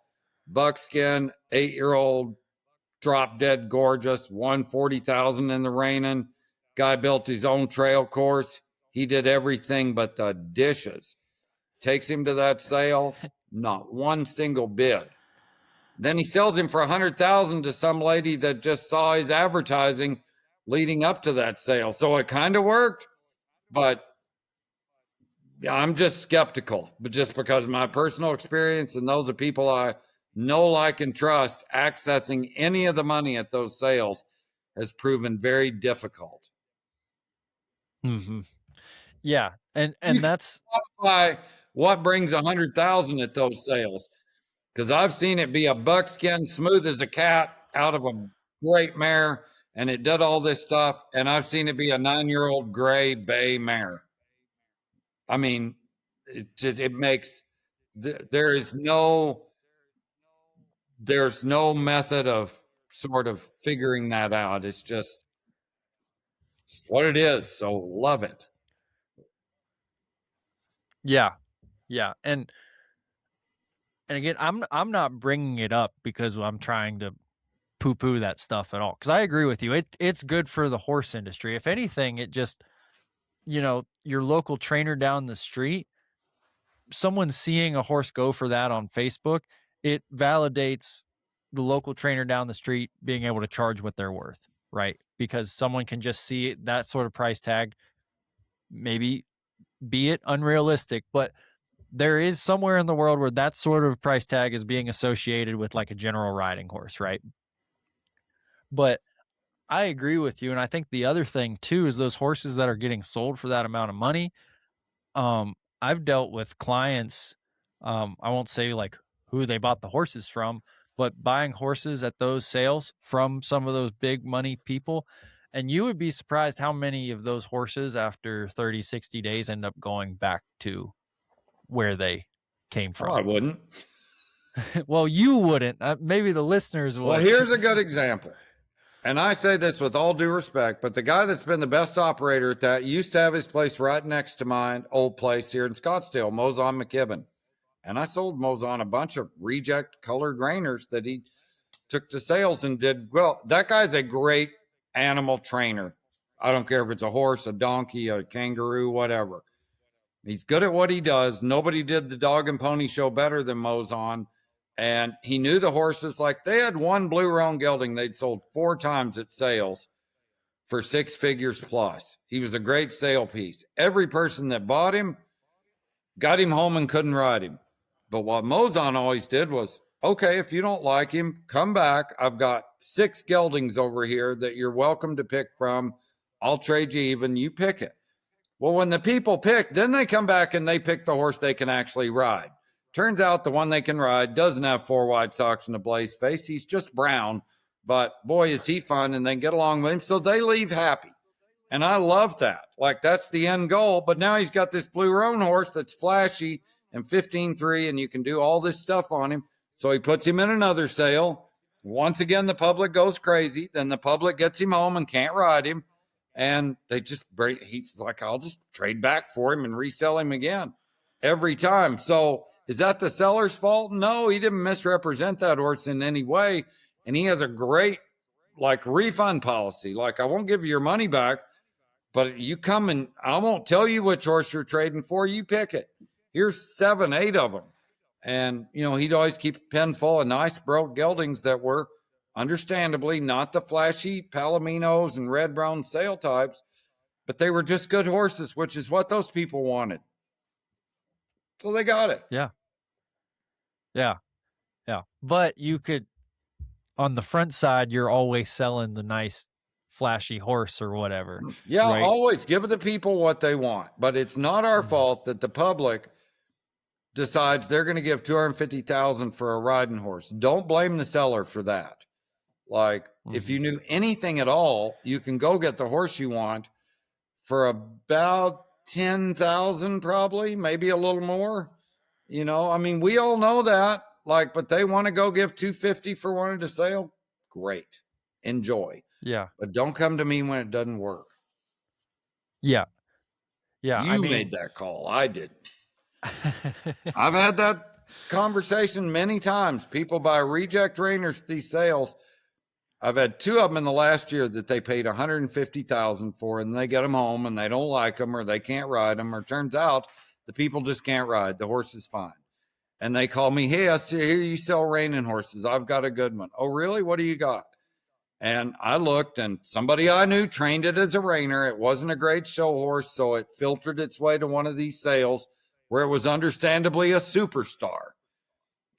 Buckskin, 8-year-old, drop dead gorgeous, won $40,000 in the Reining. Guy built his own trail course. He did everything but the dishes. Takes him to that sale, not one single bid. Then he sells him for $100,000 to some lady that just saw his advertising leading up to that sale. So it kind of worked, but I'm just skeptical, but just because of my personal experience and those are people I know, like, and trust, accessing any of the money at those sales has proven very difficult. Mm-hmm. Yeah. And that's why what brings 100,000 at those sales. Because I've seen it be a buckskin smooth as a cat out of a great mare, and it did all this stuff. And I've seen it be a 9-year-old gray bay mare. I mean, it makes, there's no method of sort of figuring that out. It's just it's what it is. So love it. Yeah. Yeah. And again, I'm not bringing it up because I'm trying to poo-poo that stuff at all. Because I agree with you. It's good for the horse industry. If anything, it just, your local trainer down the street, someone seeing a horse go for that on Facebook, it validates the local trainer down the street being able to charge what they're worth, right? Because someone can just see that sort of price tag, maybe be it unrealistic, but there is somewhere in the world where that sort of price tag is being associated with like a general riding horse, right? But I agree with you. And I think the other thing too is those horses that are getting sold for that amount of money. I've dealt with clients, I won't say like who they bought the horses from, but buying horses at those sales from some of those big money people. And you would be surprised how many of those horses after 30, 60 days end up going back to where they came from. Oh, I wouldn't. Well, you wouldn't. Maybe the listeners would. Well, here's a good example. And I say this with all due respect, but the guy that's been the best operator at that used to have his place right next to mine, old place here in Scottsdale, Mozon McKibben. And I sold Mozon a bunch of reject colored reiners that he took to sales and did well. That guy's a great animal trainer. I don't care if it's a horse, a donkey, a kangaroo, whatever. He's good at what he does. Nobody did the dog and pony show better than Mozon. And he knew the horses. Like, they had one blue roan gelding they'd sold 4 times at sales for 6 figures plus. He was a great sale piece. Every person that bought him got him home and couldn't ride him. But what Mozon always did was, okay, if you don't like him, come back. I've got 6 geldings over here that you're welcome to pick from. I'll trade you even. You pick it. Well, when the people pick, then they come back and they pick the horse they can actually ride. Turns out the one they can ride doesn't have 4 white socks and a blaze face. He's just brown, but boy, is he fun, and they get along with him. So they leave happy. And I love that. Like, that's the end goal. But now he's got this blue roan horse that's flashy and 15.3, and you can do all this stuff on him. So he puts him in another sale. Once again, the public goes crazy. Then the public gets him home and can't ride him. And they just break. He's like, I'll just trade back for him and resell him again every time. So is that the seller's fault? No, he didn't misrepresent that horse in any way. And he has a great, like, refund policy. Like, I won't give you your money back, but you come and I won't tell you which horse you're trading for. You pick it. Here's 7, 8 of them. And, he'd always keep a pen full of nice broke geldings that were understandably not the flashy Palominos and red brown sale types, but they were just good horses, which is what those people wanted. So they got it. Yeah. Yeah. Yeah. But you could, on the front side, you're always selling the nice, flashy horse or whatever. Yeah, right? always give the people what they want. But it's not our Mhm. fault that the public decides they're going to give $250,000 for a riding horse. Don't blame the seller for that. Like, if you knew anything at all, you can go get the horse you want for about 10,000, probably, maybe a little more. You know, I mean, we all know that. Like, but they want to go give $250 for one at a sale. Great, enjoy. Yeah. But don't come to me when it doesn't work. Yeah. Yeah. You made that call. I didn't. I've had that conversation many times. People buy reject reiners these sales. I've had 2 of them in the last year that they paid $150,000 for, and they get them home and they don't like them, or they can't ride them, or it turns out the people just can't ride. The horse is fine. And they call me, hey, I hear you sell reining horses. I've got a good one. Oh, really? What do you got? And I looked, and somebody I knew trained it as a reiner. It wasn't a great show horse, so it filtered its way to one of these sales where it was understandably a superstar.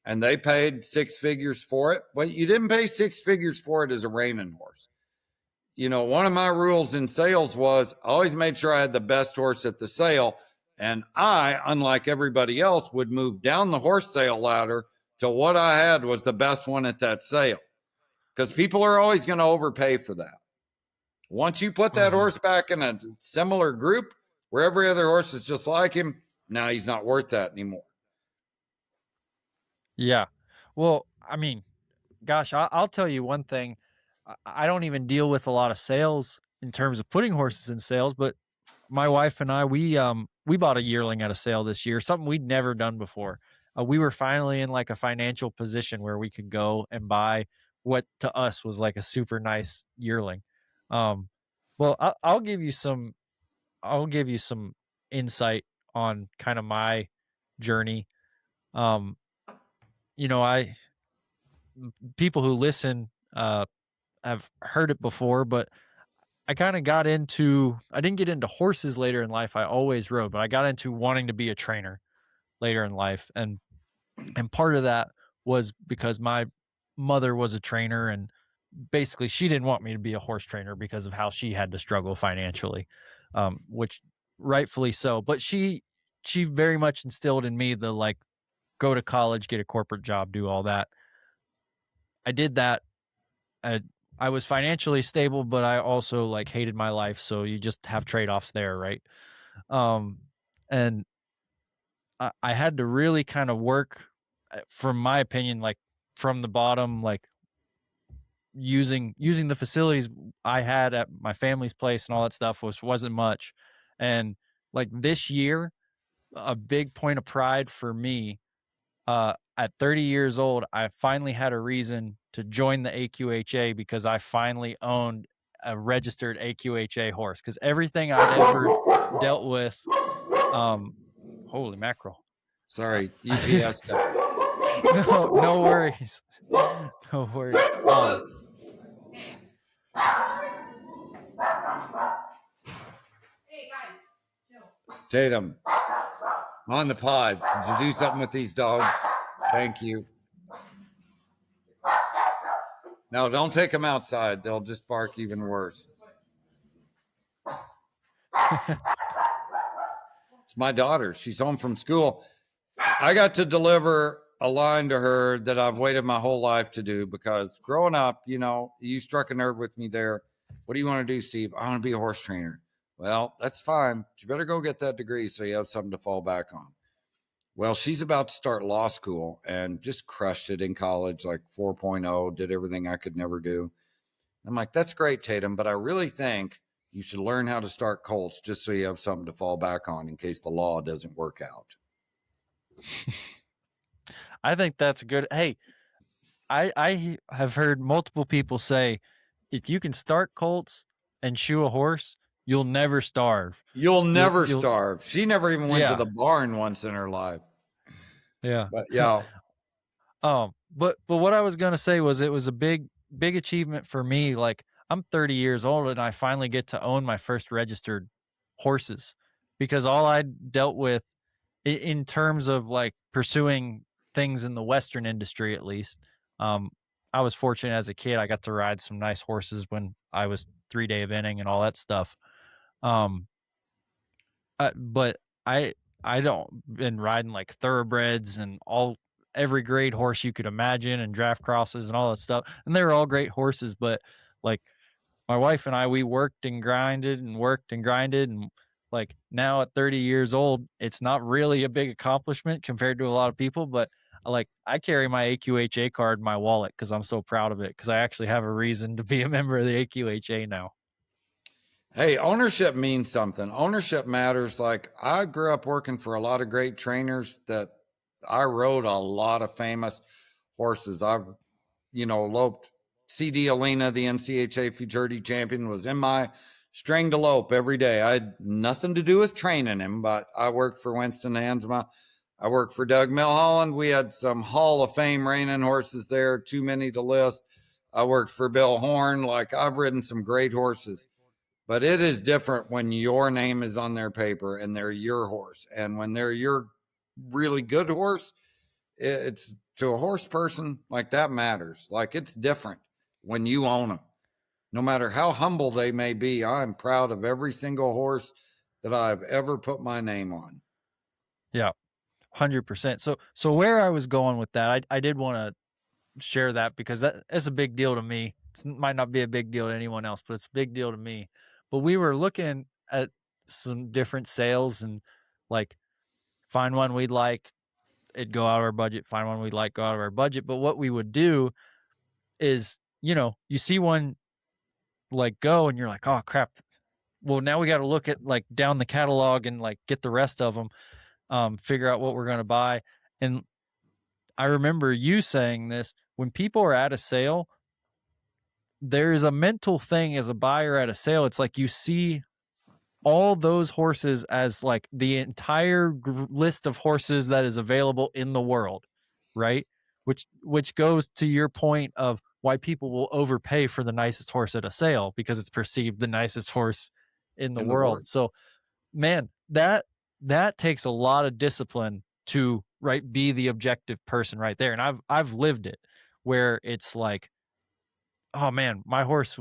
And they paid 6 figures for it. But you didn't pay 6 figures for it as a reining horse. You know, one of my rules in sales was I always made sure I had the best horse at the sale. And I, unlike everybody else, would move down the horse sale ladder to what I had was the best one at that sale. Because people are always going to overpay for that. Once you put that horse back in a similar group where every other horse is just like him, now he's not worth that anymore. Yeah. Well, I mean, gosh, I'll tell you one thing. I don't even deal with a lot of sales in terms of putting horses in sales, but my wife and I, we bought a yearling at a sale this year, something we'd never done before. We were finally in like a financial position where we could go and buy what to us was like a super nice yearling. Well, I'll give you some insight on kind of my journey. Um, you know, people who listen have heard it before, but I kind of I didn't get into horses later in life. I always rode, but I got into wanting to be a trainer later in life. And part of that was because my mother was a trainer, and basically she didn't want me to be a horse trainer because of how she had to struggle financially, which rightfully so. But she very much instilled in me the like, go to college, get a corporate job, do all that. I did that. I was financially stable, but I also like hated my life. So you just have trade-offs there, right? And I had to really kind of work, from my opinion, like from the bottom, like using the facilities I had at my family's place and all that stuff wasn't much. And like this year, a big point of pride for me, at 30 years old, I finally had a reason to join the AQHA because I finally owned a registered AQHA horse. Because everything I'd ever dealt with, holy mackerel! Sorry, UPS. No worries, no worries. Hey guys, no. Tatum, on the pod. Did you do something with these dogs? Thank you. No, don't take them outside. They'll just bark even worse. It's my daughter. She's home from school. I got to deliver a line to her that I've waited my whole life to do, because growing up, you know, you struck a nerve with me there. What do you want to do, Steve? I want to be a horse trainer. Well, that's fine, but you better go get that degree so you have something to fall back on. Well, she's about to start law school and just crushed it in college, like 4.0, did everything I could never do. I'm like, that's great, Tatum, but I really think you should learn how to start colts just so you have something to fall back on in case the law doesn't work out. I think that's good. Hey, I have heard multiple people say, if you can start colts and shoe a horse, you'll never starve. You'll never starve. She never even went to the barn once in her life. Yeah. But yeah. But what I was gonna say was, it was a big achievement for me. Like, I'm 30 years old and I finally get to own my first registered horses, because all I dealt with in terms of like pursuing things in the Western industry, at least, um, I was fortunate as a kid. I got to ride some nice horses when I was 3 day eventing and all that stuff. Um, but I don't been riding like thoroughbreds and every grade horse you could imagine and draft crosses and all that stuff. And they were all great horses, but like my wife and I, we worked and grinded and worked and grinded. And like now at 30 years old, it's not really a big accomplishment compared to a lot of people, but I carry my AQHA card in my wallet because I'm so proud of it, because I actually have a reason to be a member of the AQHA now. Hey, ownership means something. Ownership matters. Like, I grew up working for a lot of great trainers that I rode a lot of famous horses. I've, loped. CD Alina, the NCHA futurity champion, was in my string to lope every day. I had nothing to do with training him, but I worked for Winston Hansma. I worked for Doug Milholland. We had some Hall of Fame reining horses there, too many to list. I worked for Bill Horn. Like, I've ridden some great horses. But it is different when your name is on their paper and they're your horse. And when they're your really good horse, it's to a horse person, like, that matters. Like, it's different when you own them. No matter how humble they may be, I'm proud of every single horse that I've ever put my name on. Yeah, 100%. So where I was going with that, I did want to share that because that's a big deal to me. It might not be a big deal to anyone else, but it's a big deal to me. But we were looking at some different sales and like find one we'd like, it'd go out of our budget, find one we'd like, go out of our budget. But what we would do is, you see one like go and you're like, oh crap. Well, now we got to look at like down the catalog and like get the rest of them, figure out what we're going to buy. And I remember you saying this: when people are at a sale, there's a mental thing as a buyer at a sale. It's like you see all those horses as like the entire list of horses that is available in the world, right? Which goes to your point of why people will overpay for the nicest horse at a sale, because it's perceived the nicest horse in the world. So, man, that takes a lot of discipline to be the objective person right there. And I've lived it, where it's like, oh man, my horse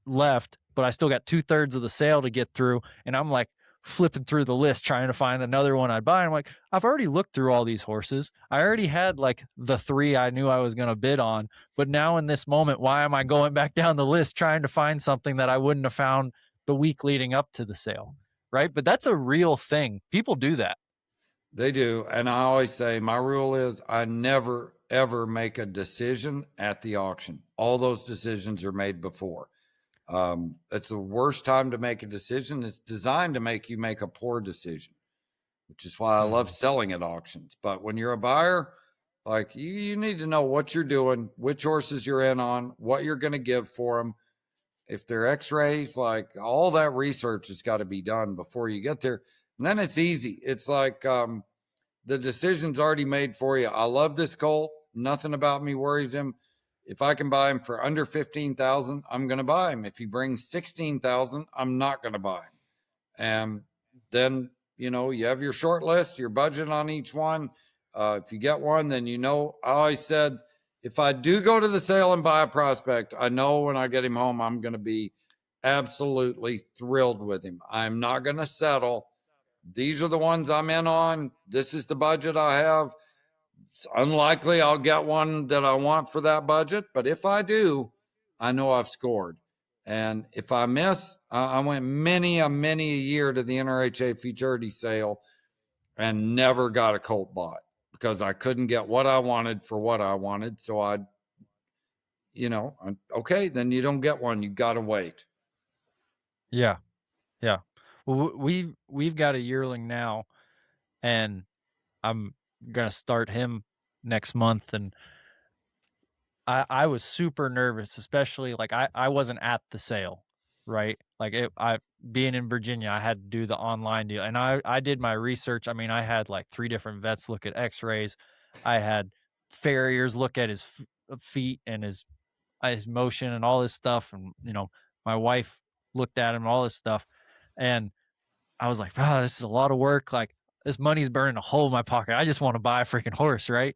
left, but I still got 2/3 of the sale to get through. And I'm like flipping through the list trying to find another one I'd buy. I'm like, I've already looked through all these horses. I already had like the 3 I knew I was going to bid on. But now in this moment, why am I going back down the list trying to find something that I wouldn't have found the week leading up to the sale? Right. But that's a real thing. People do that. They do. And I always say my rule is I never, ever make a decision at the auction. All those decisions are made before. It's the worst time to make a decision. It's designed to make you make a poor decision, which is why I love selling at auctions. But when you're a buyer, like, you need to know what you're doing, which horses you're in on, what you're going to give for them. If they're x-rays, like, all that research has got to be done before you get there. And then it's easy. It's like, the decision's already made for you. I love this colt. Nothing about me worries him. If I can buy him for under 15,000, I'm going to buy him. If he brings 16,000, I'm not going to buy him. And then, you have your short list, your budget on each one. If you get one, then I always said, if I do go to the sale and buy a prospect, I know when I get him home, I'm going to be absolutely thrilled with him. I'm not going to settle. These are the ones I'm in on. This is the budget I have. It's unlikely I'll get one that I want for that budget, but if I do, I know I've scored. And if I miss, I went many a year to the NRHA futurity sale and never got a colt bought because I couldn't get what I wanted for what I wanted. So okay, then you don't get one. You got to wait. Yeah. Yeah. Well, we've got a yearling now, and I'm going to start him next month. And I was super nervous, especially like I wasn't at the sale, right? Like being in Virginia, I had to do the online deal, and I did my research. I mean, I had like 3 different vets look at x-rays. I had farriers look at his feet and his his motion and all this stuff. And, my wife looked at him, all this stuff. And I was like, wow, this is a lot of work. Like, this money's burning a hole in my pocket. I just want to buy a freaking horse, right?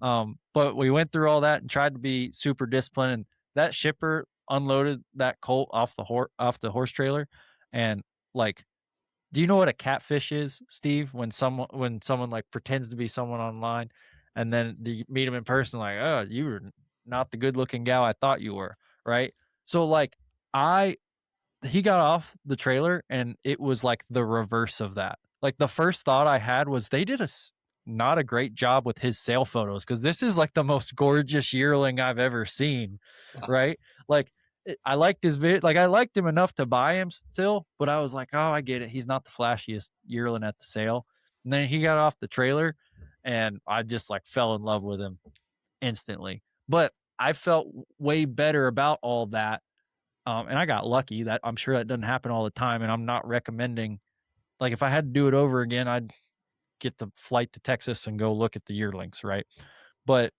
But we went through all that and tried to be super disciplined. And that shipper unloaded that colt off the horse trailer. And like, do you know what a catfish is, Steve? When someone like pretends to be someone online, and then you meet them in person, like, oh, you were not the good looking gal I thought you were, right? So like, I he got off the trailer and it was like the reverse of that. Like, the first thought I had was they did not a great job with his sale photos, because this is like the most gorgeous yearling I've ever seen, right? Like, I liked his vid, like I liked him enough to buy him still, but I was like, oh, I get it. He's not the flashiest yearling at the sale. And then he got off the trailer, and I just like fell in love with him instantly. But I felt way better about all that, and I got lucky. That I'm sure that doesn't happen all the time, and I'm not recommending. Like, if I had to do it over again, I'd get the flight to Texas and go look at the yearlings, right? But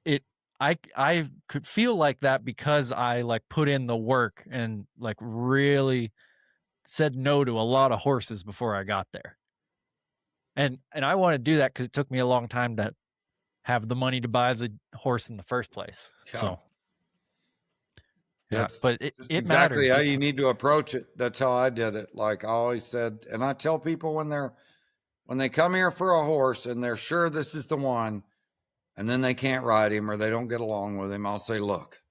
it, I could feel like that because I like put in the work and like really said no to a lot of horses before I got there, and I want to do that because it took me a long time to have the money to buy the horse in the first place. Yeah. So yeah, That's but it exactly matters. how It's, you need to approach it. That's how I did it. Like I always said, and I tell people when they come here for a horse and they're sure this is the one, and then they can't ride him or they don't get along with him, I'll say, look,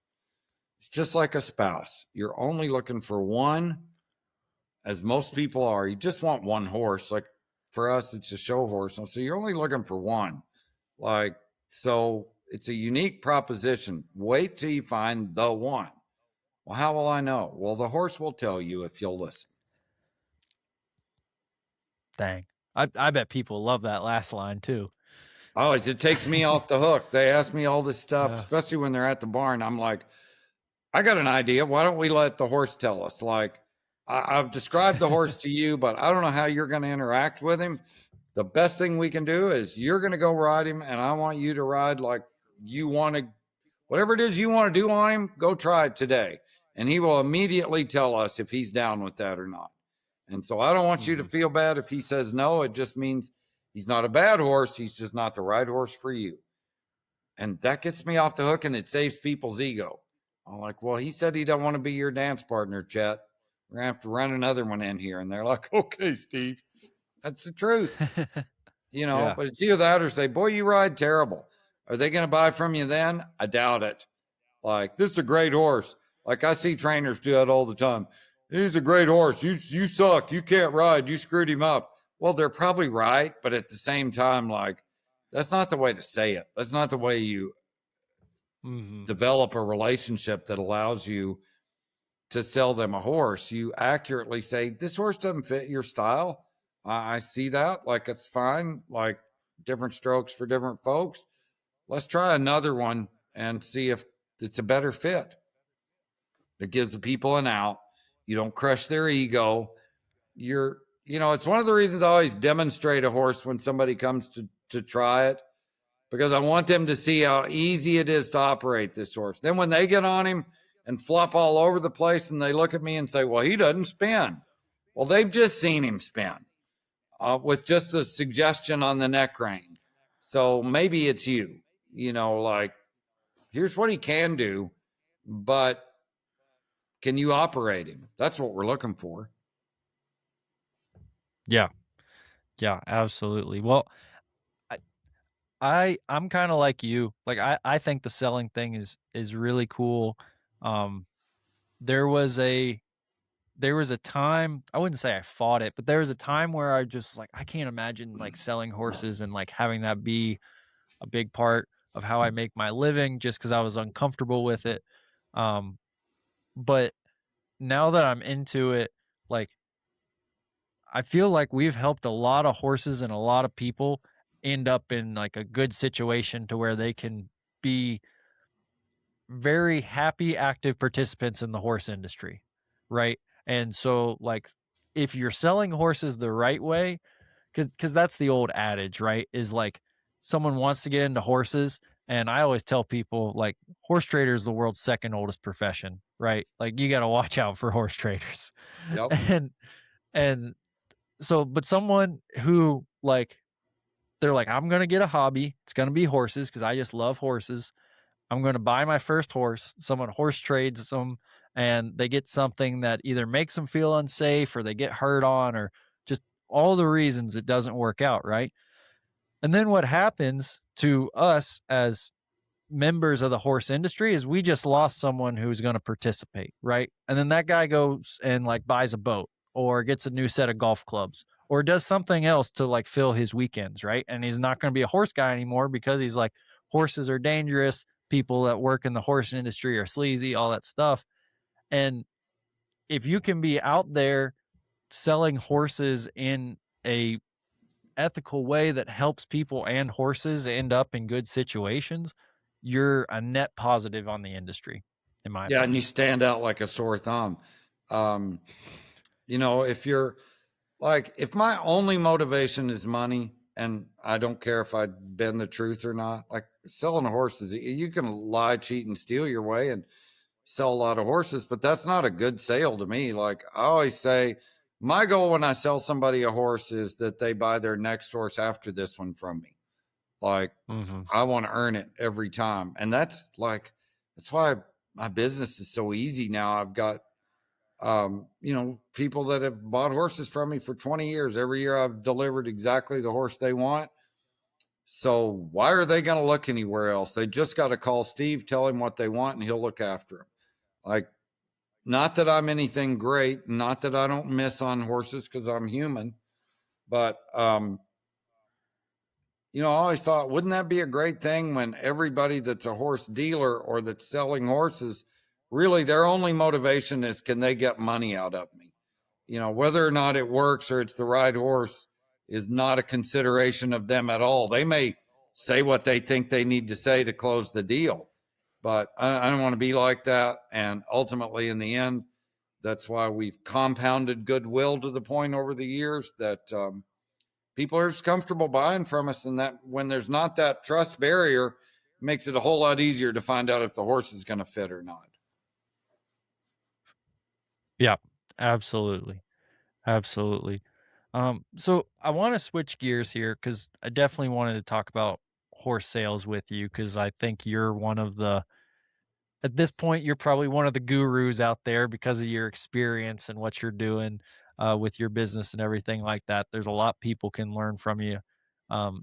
it's just like a spouse. You're only looking for one, as most people are. You just want one horse. Like for us, it's a show horse. So you're only looking for one. Like, so it's a unique proposition. Wait till you find the one. Well, how will I know? Well, the horse will tell you if you'll listen. dang. I bet people love that last line too. Oh, it takes me off the hook. They ask me all this stuff, Yeah. especially when they're at the barn. I'm like, I got an idea. Why don't we let the horse tell us? Like, I've described the horse to you, but I don't know how you're going to interact with him. The best thing we can do is you're going to go ride him, and I want you to ride like you want to. Whatever it is you want to do on him, go try it today. And he will immediately tell us if he's down with that or not. And so I don't want you to feel bad if he says no. It just means he's not a bad horse. He's just not the right horse for you. And that gets me off the hook, and it saves people's ego. I'm like, well, he said he don't want to be your dance partner, Chet. We're going to have to run another one in here. And they're like, okay, Steve, that's the truth. Yeah. But it's either that or say, boy, you ride terrible. Are they going to buy from you then? I doubt it. Like, this is a great horse. Like, I see trainers do that all the time. He's a great horse. You suck. You can't ride. You screwed him up. Well, they're probably right. But at the same time, like, that's not the way to say it. That's not the way you develop a relationship that allows you to sell them a horse. You accurately say, this horse doesn't fit your style. I see that. Like, it's fine. Like, different strokes for different folks. Let's try another one and see if it's a better fit. It gives the people an out. You don't crush their ego. It's one of the reasons I always demonstrate a horse when somebody comes to try it, because I want them to see how easy it is to operate this horse. Then when they get on him and flop all over the place and they look at me and say, well, he doesn't spin. Well, they've just seen him spin with just a suggestion on the neck rein. So maybe it's you, like, here's what he can do, but can you operate him? That's what we're looking for. Yeah. Yeah, absolutely. Well, I'm kind of like you. Like, I think the selling thing is really cool. There was a time, I wouldn't say I fought it, but there was a time where I just like, I can't imagine like selling horses and like having that be a big part of how I make my living, just because I was uncomfortable with it. But now that I'm into it, like, I feel like we've helped a lot of horses and a lot of people end up in like a good situation to where they can be very happy, active participants in the horse industry. Right. And so, like, if you're selling horses the right way, because that's the old adage, right? Is like, someone wants to get into horses And I always tell people, like, horse trader is the world's second oldest profession, right? Like, you got to watch out for horse traders. Yep. and and so, but someone who, like, they're like, I'm gonna get a hobby. It's gonna be horses because I just love horses. I'm gonna buy my first horse. Someone horse trades them, and they get something that either makes them feel unsafe, or they get hurt on, or just all the reasons it doesn't work out, right? And then what happens to us as members of the horse industry is we just lost someone who's going to participate, right? And then that guy goes and, like, buys a boat or gets a new set of golf clubs or does something else to, like, fill his weekends, right? And he's not going to be a horse guy anymore because he's like, horses are dangerous. People that work in the horse industry are sleazy, all that stuff. And if you can be out there selling horses in a ethical way that helps people and horses end up in good situations, you're a net positive on the industry, in my Yeah, and you opinion. stand out like a sore thumb. Um, if you're like, if my only motivation is money, and I don't care if I bend the truth or not, like selling horses, you can lie, cheat, and steal your way and sell a lot of horses, but that's not a good sale to me. Like I always say, my goal when I sell somebody a horse is that they buy their next horse after this one from me. Like Mhm. I want to earn it every time. And that's why my business is so easy now. I've got people that have bought horses from me for 20 years. Every year I've delivered exactly the horse they want. So why are they going to look anywhere else? They just got to call Steve, tell him what they want, and he'll look after them. Like, not that I'm anything great, not that I don't miss on horses because I'm human, but I always thought, wouldn't that be a great thing when everybody that's a horse dealer or that's selling horses, really their only motivation is, can they get money out of me? Whether or not it works or it's the right horse is not a consideration of them at all. They may say what they think they need to say to close the deal, but I don't want to be like that. And ultimately, in the end, that's why we've compounded goodwill to the point over the years that people are just comfortable buying from us. And that when there's not that trust barrier, it makes it a whole lot easier to find out if the horse is going to fit or not. Yeah, absolutely. Absolutely. So I want to switch gears here because I definitely wanted to talk about horse sales with you because I think you're one of the, at this point, you're probably one of the gurus out there because of your experience and what you're doing with your business and everything like that. There's a lot people can learn from you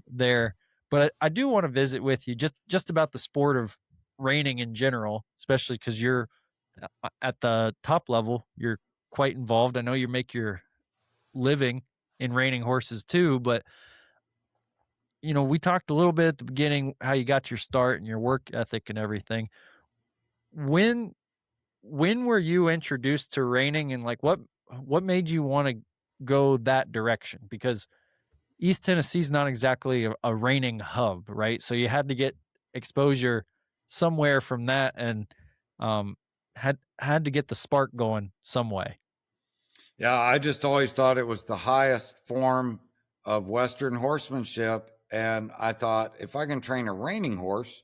there. But I do want to visit with you just about the sport of reining in general, especially because you're at the top level. You're quite involved. I know you make your living in reining horses too, but we talked a little bit at the beginning how you got your start and your work ethic and everything. When when were you introduced to reining, and, like, what made you want to go that direction? Because East Tennessee's not exactly a reining hub, right? So you had to get exposure somewhere from that, and um had to get the spark going some way. Yeah, I just always thought it was the highest form of Western horsemanship. And I thought, if I can train a reining horse,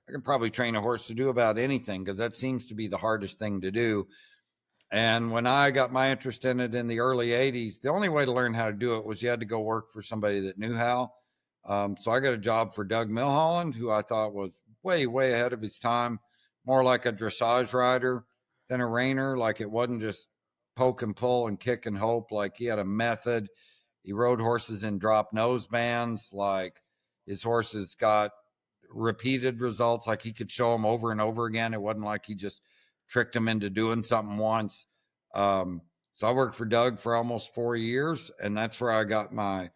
I can probably train a horse to do about anything because that seems to be the hardest thing to do. And when I got my interest in it in the early 80s, the only way to learn how to do it was you had to go work for somebody that knew how. So I got a job for Doug Milholland, who I thought was way, way ahead of his time, more like a dressage rider than a reiner. Like it wasn't just poke and pull and kick and hope. Like he had a method. He rode horses in drop nose bands. Like his horses got repeated results. Like he could show them over and over again. It wasn't like he just tricked them into doing something once. So I worked for Doug for almost 4 years, and that's where I got my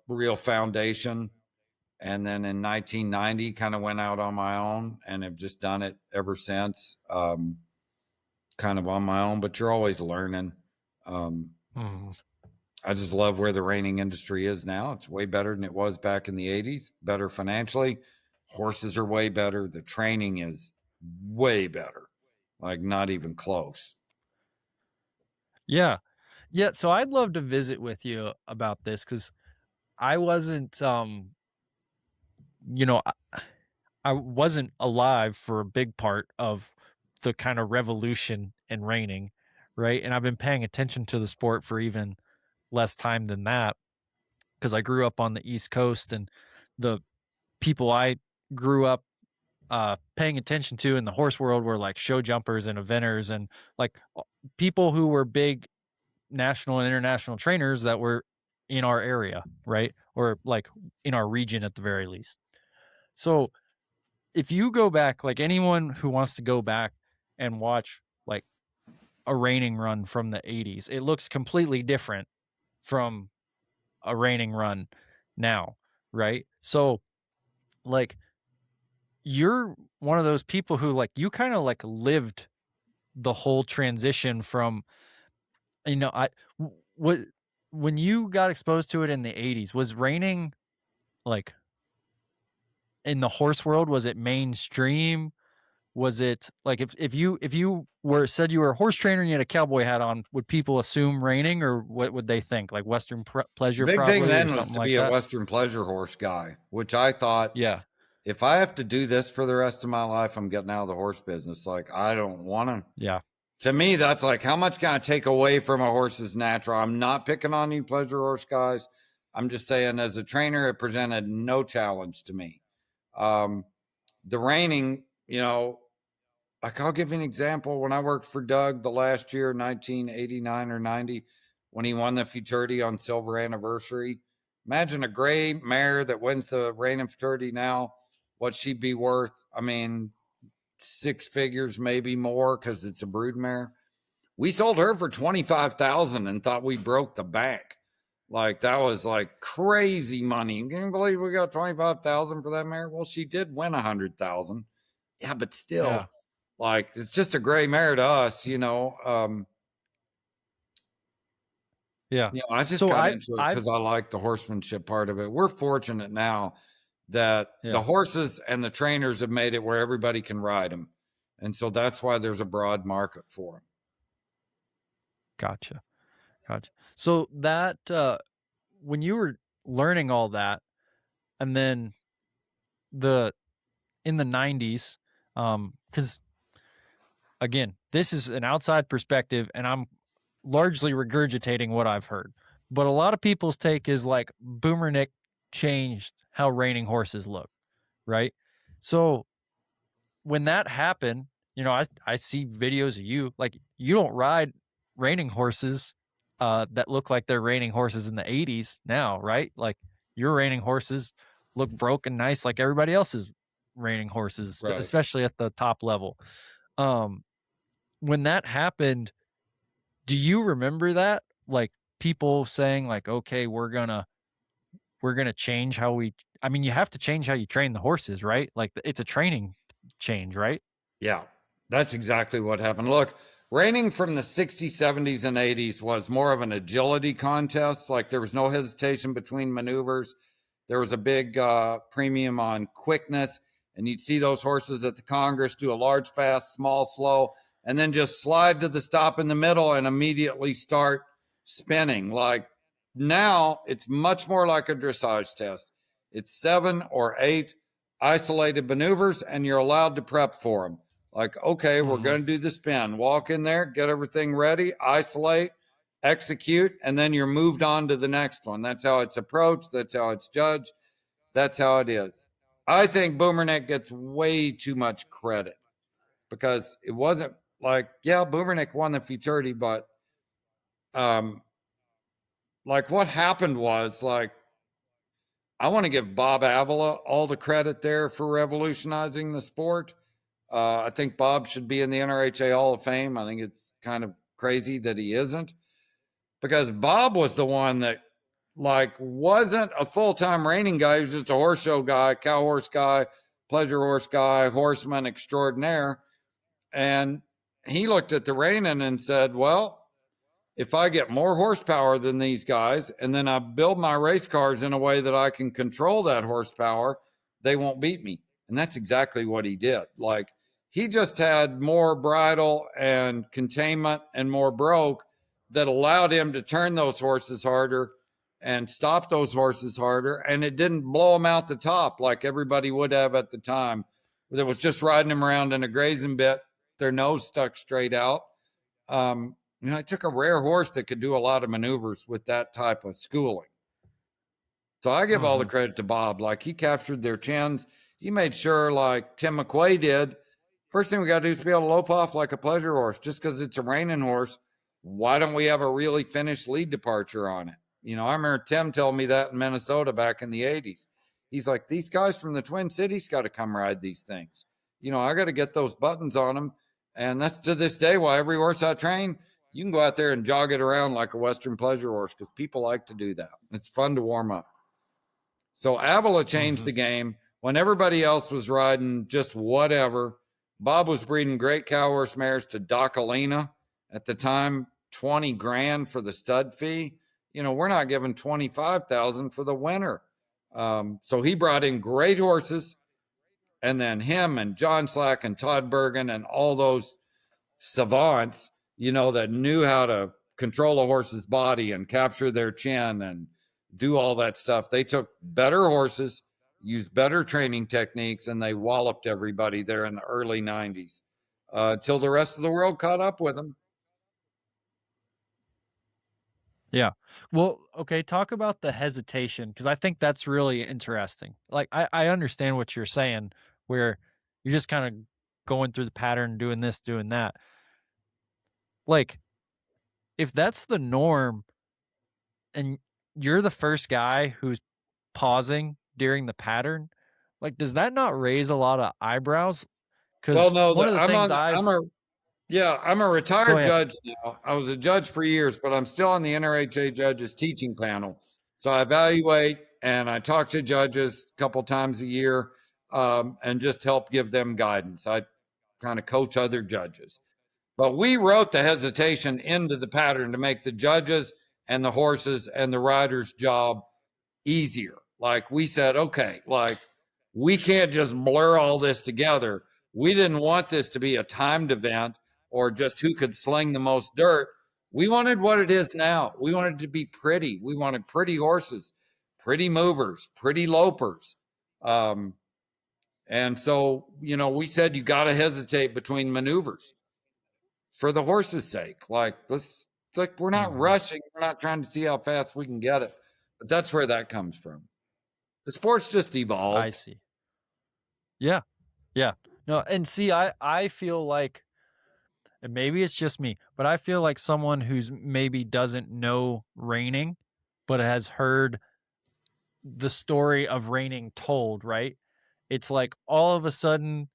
real foundation. And then in 1990, kind of went out on my own and have just done it ever since, kind of on my own, but you're always learning. Um, Mhm. I just love where the reining industry is now. It's way better than it was back in the 80s, better financially. Horses are way better. The training is way better, like not even close. Yeah. Yeah, so I'd love to visit with you about this because I wasn't you know, I wasn't alive for a big part of the kind of revolution in reining, right? And I've been paying attention to the sport for even less time than that because I grew up on the East Coast, and the people I grew up paying attention to in the horse world were like show jumpers and eventers and like people who were big national and international trainers that were in our area, right? Or like in our region at the very least. So if you go back, like anyone who wants to go back and watch like a reining run from the 80s, it looks completely different from a reining run now, right? So like you're one of those people who like you kind of like lived the whole transition from, you know, what when you got exposed to it in the 80s, was reining like in the horse world, was it mainstream? Was it like if you were said you were a horse trainer and you had a cowboy hat on, would people assume reining, or what would they think? Like Western The pleasure big thing probably, or then was something to like be a that? Western pleasure horse guy, which I thought, Yeah. if I have to do this for the rest of my life, I'm getting out of the horse business. Like, I don't want to. Yeah. To me, that's like, how much can I take away from a horse's natural? I'm not picking on you pleasure horse guys. I'm just saying, as a trainer, it presented no challenge to me. The reining, you know, like I'll give you an example. When I worked for Doug the last year, 1989 or 90, when he won the Futurity on Silver Anniversary, imagine a gray mare that wins the Reign of Futurity now, what she'd be worth. I mean, six figures, maybe more, because it's a brood mare. We sold her for 25,000 and thought we broke the bank. Like, that was like crazy money. Can you believe we got 25,000 for that mare? Well, she did win 100,000. Yeah, but still, Yeah. like, it's just a gray mare to us, you know. Yeah. I just So got I've into it I've because I like the horsemanship part of it. We're fortunate now that the yeah. horses and the trainers have made it where everybody can ride them. And so that's why there's a broad market for them. Gotcha. Gotcha. So that when you were learning all that, and then the in the 90s, because again, this is an outside perspective and I'm largely regurgitating what I've heard. But a lot of people's take is like Boomer Nick changed how reining horses look, right? So when that happened, you know, I see videos of you, like you don't ride reining horses that look like they're reining horses in the 80s now, right? Like your reining horses look broken nice like everybody else's reining horses, Right. especially at the top level. Um, when that happened, do you remember that? Like people saying like, okay, we're gonna change how we, I mean, you have to change how you train the horses, right? Like it's a training change, right? Yeah, that's exactly what happened. Look, reining from the 60s, 70s, and 80s was more of an agility contest. Like, there was no hesitation between maneuvers. There was a big premium on quickness. And you'd see those horses at the Congress do a large, fast, small, slow, and then just slide to the stop in the middle and immediately start spinning. Like, now, it's much more like a dressage test. It's 7 or 8 isolated maneuvers, and you're allowed to prep for them. Like, okay, we're Mhm. going to do the spin. Walk in there, get everything ready, isolate, execute, and then you're moved on to the next one. That's how it's approached. That's how it's judged. That's how it is. I think Boomerneck gets way too much credit because it wasn't like, yeah, Boomerneck won the Futurity, but like what happened was, like, I want to give Bob Avila all the credit there for revolutionizing the sport. I think Bob should be in the NRHA Hall of Fame. I think it's kind of crazy that he isn't, because Bob was the one that, like, wasn't a full-time reining guy. He was just a horse show guy, cow horse guy, pleasure horse guy, horseman extraordinaire. And he looked at the reining and said, well, if I get more horsepower than these guys, and then I build my race cars in a way that I can control that horsepower, they won't beat me. And that's exactly what he did. Like, he just had more bridle and containment and more broke that allowed him to turn those horses harder. and stop those horses harder. And it didn't blow them out the top like everybody would have at the time. That was just riding them around in a grazing bit, their nose stuck straight out. I took a rare horse that could do a lot of maneuvers with that type of schooling. So I give all the credit to Bob. Like, he captured their chins. He made sure, like Tim McQuay did, first thing we got to do is be able to lope off like a pleasure horse. Just because it's a reining horse, why don't we have a really finished lead departure on it? I remember Tim telling me that in Minnesota back in the 80s. He's like, these guys from the Twin Cities got to come ride these things. I got to get those buttons on them. And that's to this day why every horse I train, you can go out there and jog it around like a Western pleasure horse, because people like to do that. It's fun to warm up. So Avila changed the game. When everybody else was riding just whatever, Bob was breeding great cow horse mares to Docalina at the time, 20 grand for the stud fee. We're not giving 25,000 for the winner. So he brought in great horses, and then him and John Slack and Todd Bergen and all those savants, that knew how to control a horse's body and capture their chin and do all that stuff. They took better horses, used better training techniques, and they walloped everybody there in the early 90s till the rest of the world caught up with them. Yeah. Well, okay, talk about the hesitation, because I think that's really interesting. Like, I understand what you're saying, where you're just kind of going through the pattern, doing this, doing that. Like, if that's the norm and you're the first guy who's pausing during the pattern, like, does that not raise a lot of eyebrows? Well, Because no, one of the things I'm a Go retired ahead. judge now. I was a judge for years, but I'm still on the NRHA judges teaching panel. So I evaluate and I talk to judges a couple times a year, and just help give them guidance. I kind of coach other judges. But we wrote the hesitation into the pattern to make the judges and the horses and the riders' job easier. Like, we said, okay, like, we can't just blur all this together. We didn't want this to be a timed event or just who could sling the most dirt. We wanted what it is now. We wanted it to be pretty. We wanted pretty horses, pretty movers, pretty lopers. And so, we said you got to hesitate between maneuvers for the horse's sake. Like, we're not rushing. We're not trying to see how fast we can get it. But that's where that comes from. The sport's just evolved. I see. Yeah. Yeah. No, and see, I feel like, and maybe it's just me, but I feel like someone who's maybe doesn't know reining, but has heard the story of reining told, right? It's like all of a sudden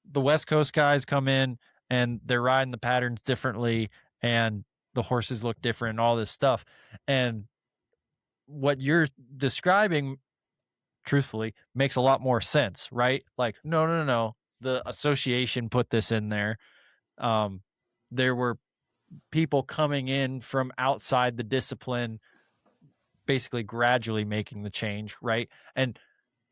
the West Coast guys come in and they're riding the patterns differently and the horses look different and all this stuff. And what you're describing, truthfully, makes a lot more sense, right? Like, no. The association put this in there. There were people coming in from outside the discipline, basically gradually making the change, right? And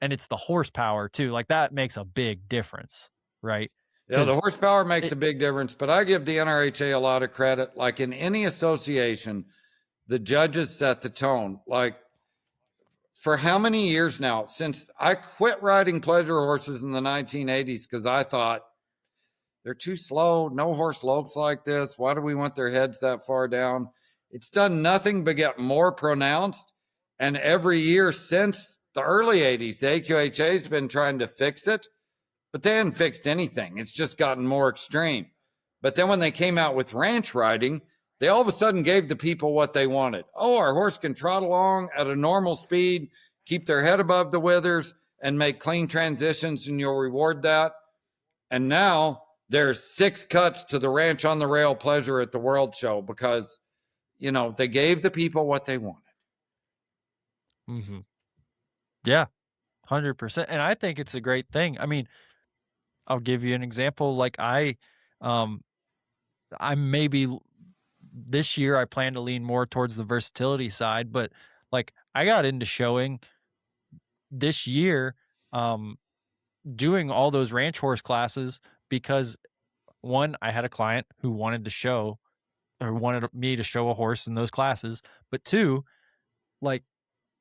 it's the horsepower too. Like, that makes a big difference, right? Yeah, the horsepower makes a big difference, but I give the NRHA a lot of credit. Like, in any association, the judges set the tone. Like, for how many years now? Since I quit riding pleasure horses in the 1980s because I thought they're too slow. No horse lopes like this. Why do we want their heads that far down? It's done nothing but get more pronounced. And every year since the early 80s, the AQHA has been trying to fix it, but they haven't fixed anything. It's just gotten more extreme. But then when they came out with ranch riding, they all of a sudden gave the people what they wanted. Oh, our horse can trot along at a normal speed, keep their head above the withers, and make clean transitions, and you'll reward that. And now there's 6 cuts to the ranch on the rail pleasure at the World Show because, they gave the people what they wanted. Yeah, 100%. And I think it's a great thing. I mean, I'll give you an example. Like, I maybe this year I plan to lean more towards the versatility side, but like, I got into showing this year, doing all those ranch horse classes because, one, I had a client who wanted me to show a horse in those classes, but two, I had a client who wanted to show a horse in those classes, but two, I had a client who wanted to show a horse in those classes, but two, I had a client who wanted to show a horse in those classes, but two, I had a client who wanted to show a horse in those classes, but two, like,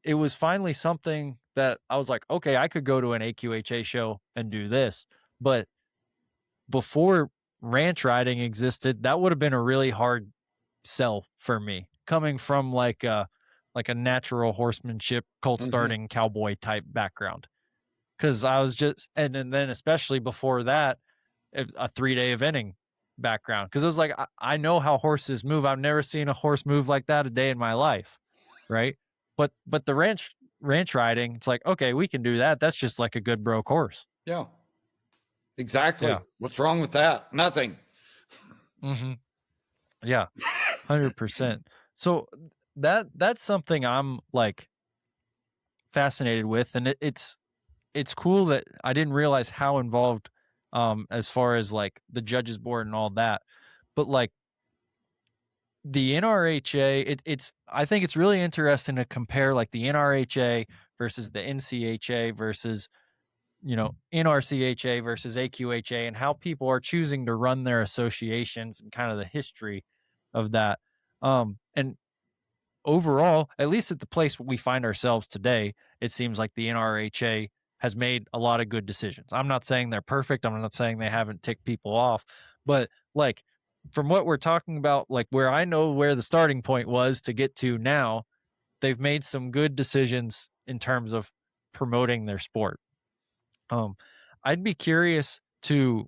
it was finally something that I was like, okay, I could go to an AQHA show and do this. But before ranch riding existed, that would have been a really hard sell for me, coming from like a natural horsemanship, colt Mhm. starting cowboy type background. Cause I was just, and then especially before that, a 3-day eventing background. Cause it was like, I know how horses move. I've never seen a horse move like that a day in my life. Right. But the ranch riding, it's like, okay, we can do that. That's just like a good broke horse. Yeah, exactly. Yeah. What's wrong with that? Nothing. Hmm. Yeah. 100%. So that's something I'm like fascinated with. And it's cool that I didn't realize how involved, as far as like the judges board and all that, but like the NRHA, it's I think it's really interesting to compare like the NRHA versus the NCHA versus, you know, NRCHA versus AQHA, and how people are choosing to run their associations and kind of the history of that. And overall, at least at the place we find ourselves today, it seems like the NRHA has made a lot of good decisions. I'm not saying they're perfect. I'm not saying they haven't ticked people off, but like from what we're talking about, like where I know where the starting point was to get to now, they've made some good decisions in terms of promoting their sport. Um, I'd be curious to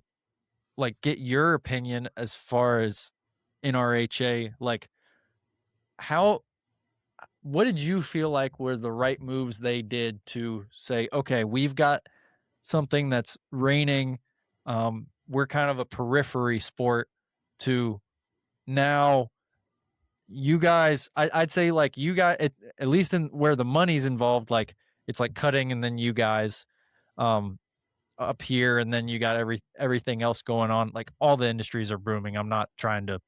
like get your opinion as far as NRHA, like how what did you feel like were the right moves they did to say, okay, we've got something that's reigning. We're kind of a periphery sport to now you guys, I'd say like you guys, at least in where the money's involved, like it's like cutting and then you guys, um, up here and then you got everything else going on. Like all the industries are booming. I'm not trying to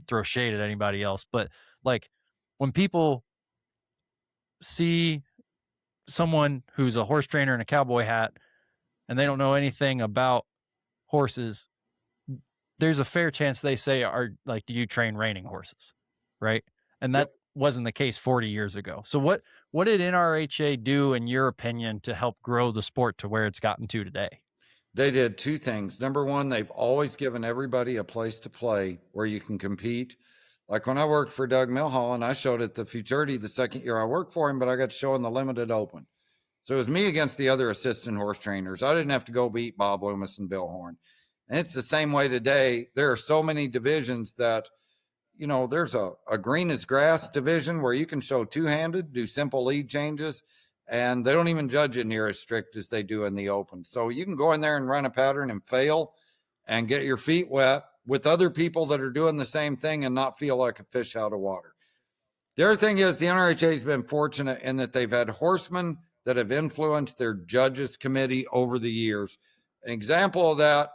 throw shade at anybody else, but like when people see someone who's a horse trainer in a cowboy hat and they don't know anything about horses, there's a fair chance they say, are like, do you train reining horses? Right. And Yep. that wasn't the case 40 years ago. So what did NRHA do in your opinion to help grow the sport to where it's gotten to today? They did two things. Number one, they've always given everybody a place to play where you can compete. Like when I worked for Doug Milholland, I showed at the Futurity the second year I worked for him, but I got to show in the limited open. So it was me against the other assistant horse trainers. I didn't have to go beat Bob Loomis and Bill Horn. And it's the same way today. There are so many divisions that, you know, there's a green as grass division where you can show two-handed, do simple lead changes, and they don't even judge it near as strict as they do in the open. So you can go in there and run a pattern and fail and get your feet wet with other people that are doing the same thing and not feel like a fish out of water. The other thing is the NRHA has been fortunate in that they've had horsemen that have influenced their judges committee over the years. An example of that,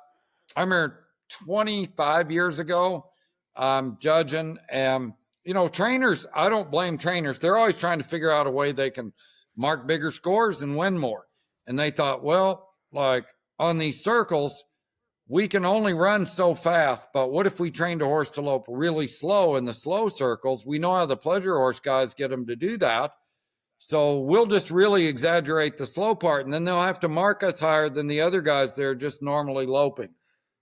I remember 25 years ago, judging, and you know, trainers, I don't blame trainers. They're always trying to figure out a way they can mark bigger scores and win more. And they thought, well, like on these circles, we can only run so fast, but what if we trained a horse to lope really slow in the slow circles? We know how the pleasure horse guys get them to do that. So we'll just really exaggerate the slow part, and then they'll have to mark us higher than the other guys that are just normally loping.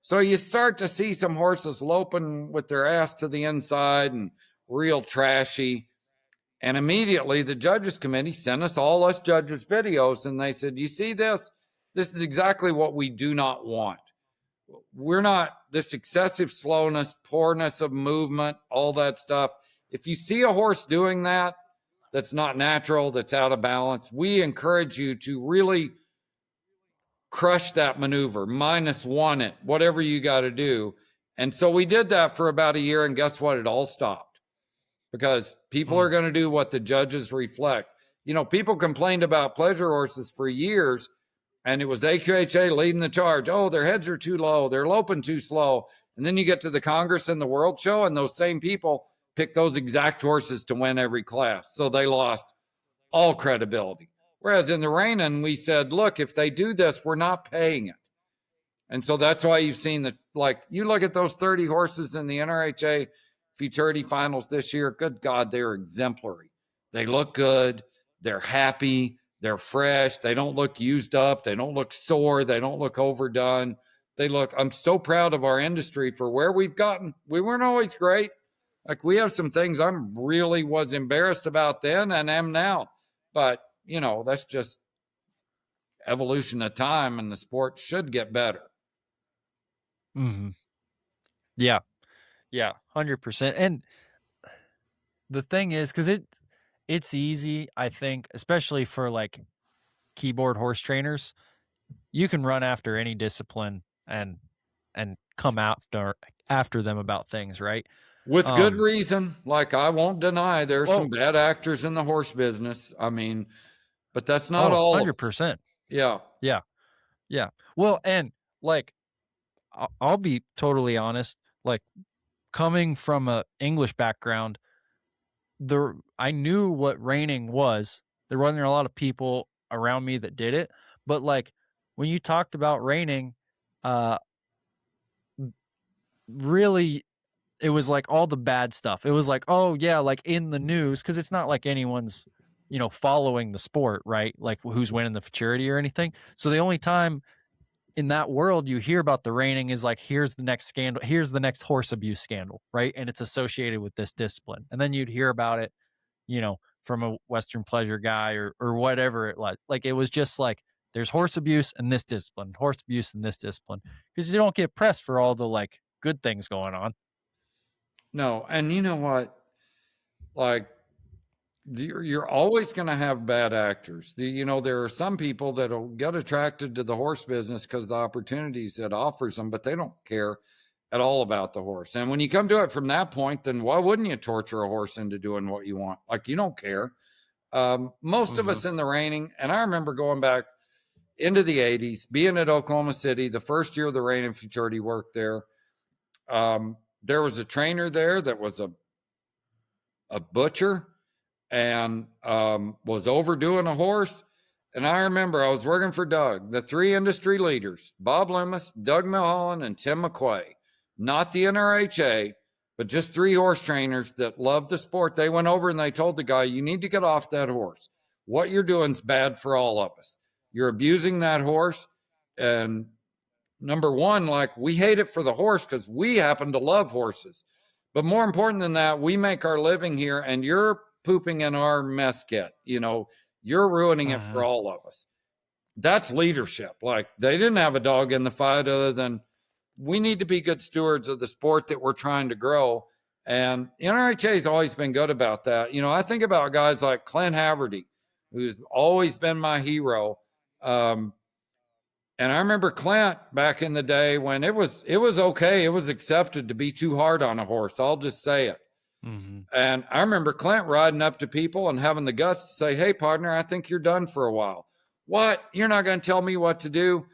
So you start to see some horses loping with their ass to the inside and real trashy. And immediately the judges committee sent us judges videos, and they said, you see this? This is exactly what we do not want. We're not this excessive slowness, poorness of movement, all that stuff. If you see a horse doing that, that's not natural, that's out of balance, we encourage you to really crush that maneuver, -1 it, whatever you got to do. And so we did that for about a year, and guess what? It all stopped because people are going to do what the judges reflect. You know, people complained about pleasure horses for years, and it was AQHA leading the charge. Oh, their heads are too low. They're loping too slow. And then you get to the Congress and the World Show, and those same people pick those exact horses to win every class. So they lost all credibility. Whereas in the reining, we said, look, if they do this, we're not paying it. And so that's why you've seen that, like, you look at those 30 horses in the NRHA Futurity finals this year, good God, they're exemplary. They look good. They're happy. They're fresh. They don't look used up. They don't look sore. They don't look overdone. I'm so proud of our industry for where we've gotten. We weren't always great. Like, we have some things I'm really was embarrassed about then and am now. But, that's just evolution of time, and the sport should get better. Mm-hmm. Yeah. Yeah. 100%. And the thing is, because it's easy, I think, especially for like keyboard horse trainers, you can run after any discipline and come after them about things, right? With good reason. Like, I won't deny there's some Well, bad actors in the horse business. I mean, but that's not all of us. 100%. Yeah. Yeah. Yeah. Well, and like, I'll be totally honest, like, coming from a English background, I knew what reining was. There wasn't a lot of people around me that did it, but like when you talked about reining, uh, really, it was like all the bad stuff. It was like, oh yeah, like in the news, because it's not like anyone's, following the sport, right? Like who's winning the futurity or anything. So the only time in that world you hear about the reining is like, here's the next scandal, here's the next horse abuse scandal, right? And it's associated with this discipline, and then you'd hear about it, from a Western pleasure guy or whatever it was. Like, it was just like, there's horse abuse and this discipline, horse abuse and this discipline, because you don't get pressed for all the like good things going on. No. And you know what? Like, you're always going to have bad actors. There are some people that'll get attracted to the horse business because the opportunities it offers them, but they don't care at all about the horse. And when you come to it from that point, then why wouldn't you torture a horse into doing what you want? Like, you don't care. Most of us in the reining, and I remember going back into the 80s, being at Oklahoma City, the first year of the reining futurity worked there. There was a trainer there that was a butcher and was overdoing a horse. And I remember I was working for Doug, the three industry leaders, Bob Loomis, Doug Milholland, and Tim McQuay, not the NRHA, but just three horse trainers that loved the sport. They went over and they told the guy, you need to get off that horse. What you're doing is bad for all of us. You're abusing that horse. And number one, like, we hate it for the horse because we happen to love horses. But more important than that, we make our living here, and you're pooping in our mess kit. You're ruining it for all of us. That's leadership. Like, they didn't have a dog in the fight other than, we need to be good stewards of the sport that we're trying to grow. And NRHA has always been good about that. I think about guys like Clint Haverty, who's always been my hero. And I remember Clint back in the day when it was okay. It was accepted to be too hard on a horse. I'll just say it. Mm-hmm. And I remember Clint riding up to people and having the guts to say, hey, partner, I think you're done for a while. What? You're not going to tell me what to do?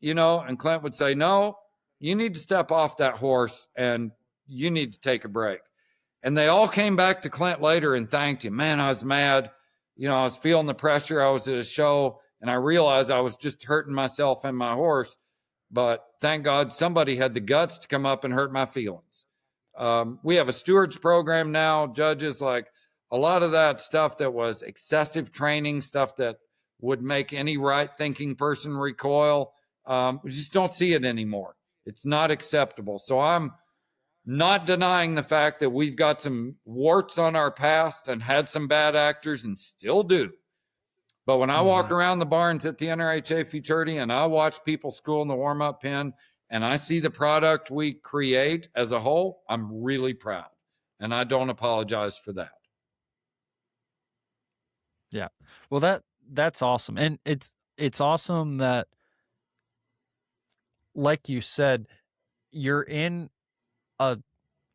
And Clint would say, no, you need to step off that horse and you need to take a break. And they all came back to Clint later and thanked him. Man, I was mad. I was feeling the pressure. I was at a show and I realized I was just hurting myself and my horse. But thank God somebody had the guts to come up and hurt my feelings. We have a stewards program now, judges. Like, a lot of that stuff that was excessive training, stuff that would make any right-thinking person recoil, we just don't see it anymore. It's not acceptable. So I'm not denying the fact that we've got some warts on our past and had some bad actors and still do. But when I walk around the barns at the NRHA Futurity and I watch people school in the warm-up pen and I see the product we create as a whole, I'm really proud. And I don't apologize for that. Yeah. Well, that's awesome. And it's awesome that, like you said, you're in a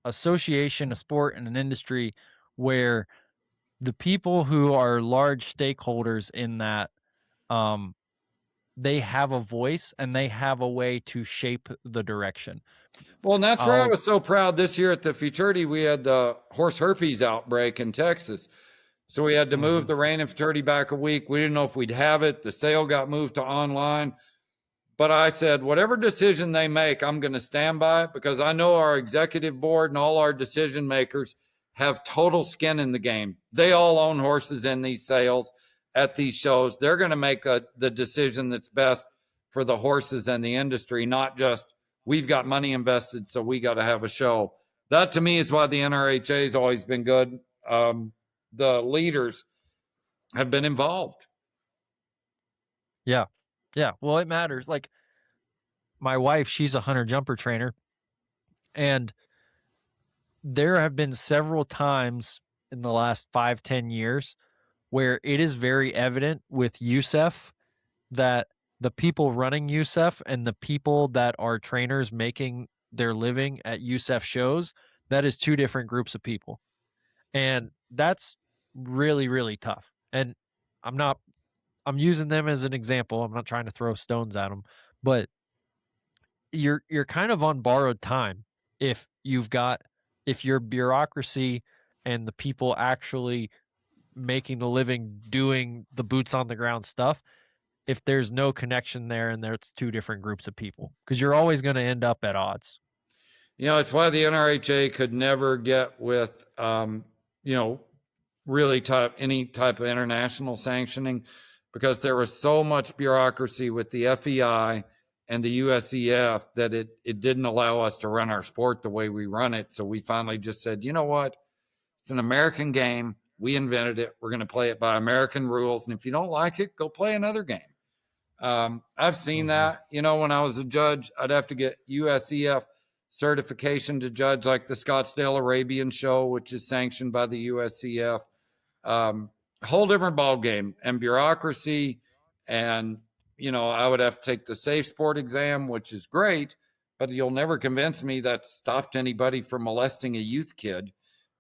association, a sport, and an industry where the people who are large stakeholders in that, they have a voice and they have a way to shape the direction. Well, and that's where I was so proud this year at the Futurity. We had the horse herpes outbreak in Texas. So we had to move the reining futurity back a week. We didn't know if we'd have it. The sale got moved to online. But I said, whatever decision they make, I'm going to stand by it because I know our executive board and all our decision makers have total skin in the game. They all own horses in these sales at these shows. They're going to make the decision that's best for the horses and the industry, not just we've got money invested, so we got to have a show. That to me is why the NRHA has always been good. The leaders have been involved. Yeah. Yeah. Well, it matters. Like my wife, she's a hunter jumper trainer, and there have been several times in the last 5-10 years where it is very evident with USEF that the people running USEF and the people that are trainers making their living at USEF shows, that is two different groups of people. And that's really, really tough. And I'm using them as an example. I'm not trying to throw stones at them, but you're kind of on borrowed time if your bureaucracy and the people actually making the living doing the boots on the ground stuff, if there's no connection there and there's two different groups of people, because you're always going to end up at odds. It's why the NRHA could never get with, really any type of international sanctioning, because there was so much bureaucracy with the FEI and the USEF that it didn't allow us to run our sport the way we run it. So we finally just said, you know what? It's an American game. We invented it. We're going to play it by American rules. And if you don't like it, go play another game. I've seen that, when I was a judge, I'd have to get USEF certification to judge like the Scottsdale Arabian show, which is sanctioned by the USEF. A whole different ball game and bureaucracy. And, I would have to take the safe sport exam, which is great, but you'll never convince me that stopped anybody from molesting a youth kid.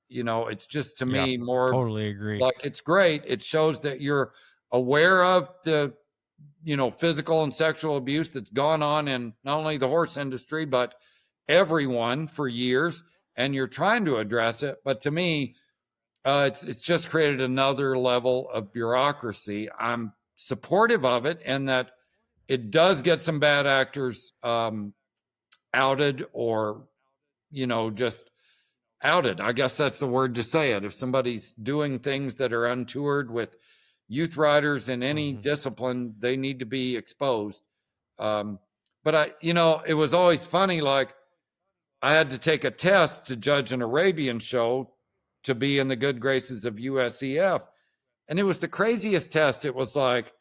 It's just to me more totally agree. Like it's great. It shows that you're aware of the, physical and sexual abuse that's gone on in not only the horse industry, but everyone for years, and you're trying to address it. But to me, it's just created another level of bureaucracy. I'm supportive of it, and that it does get some bad actors outed, or, just outed. I guess that's the word to say it. If somebody's doing things that are untoward with youth riders in any discipline, they need to be exposed. But it was always funny. Like I had to take a test to judge an Arabian show to be in the good graces of USEF. And it was the craziest test. It was like,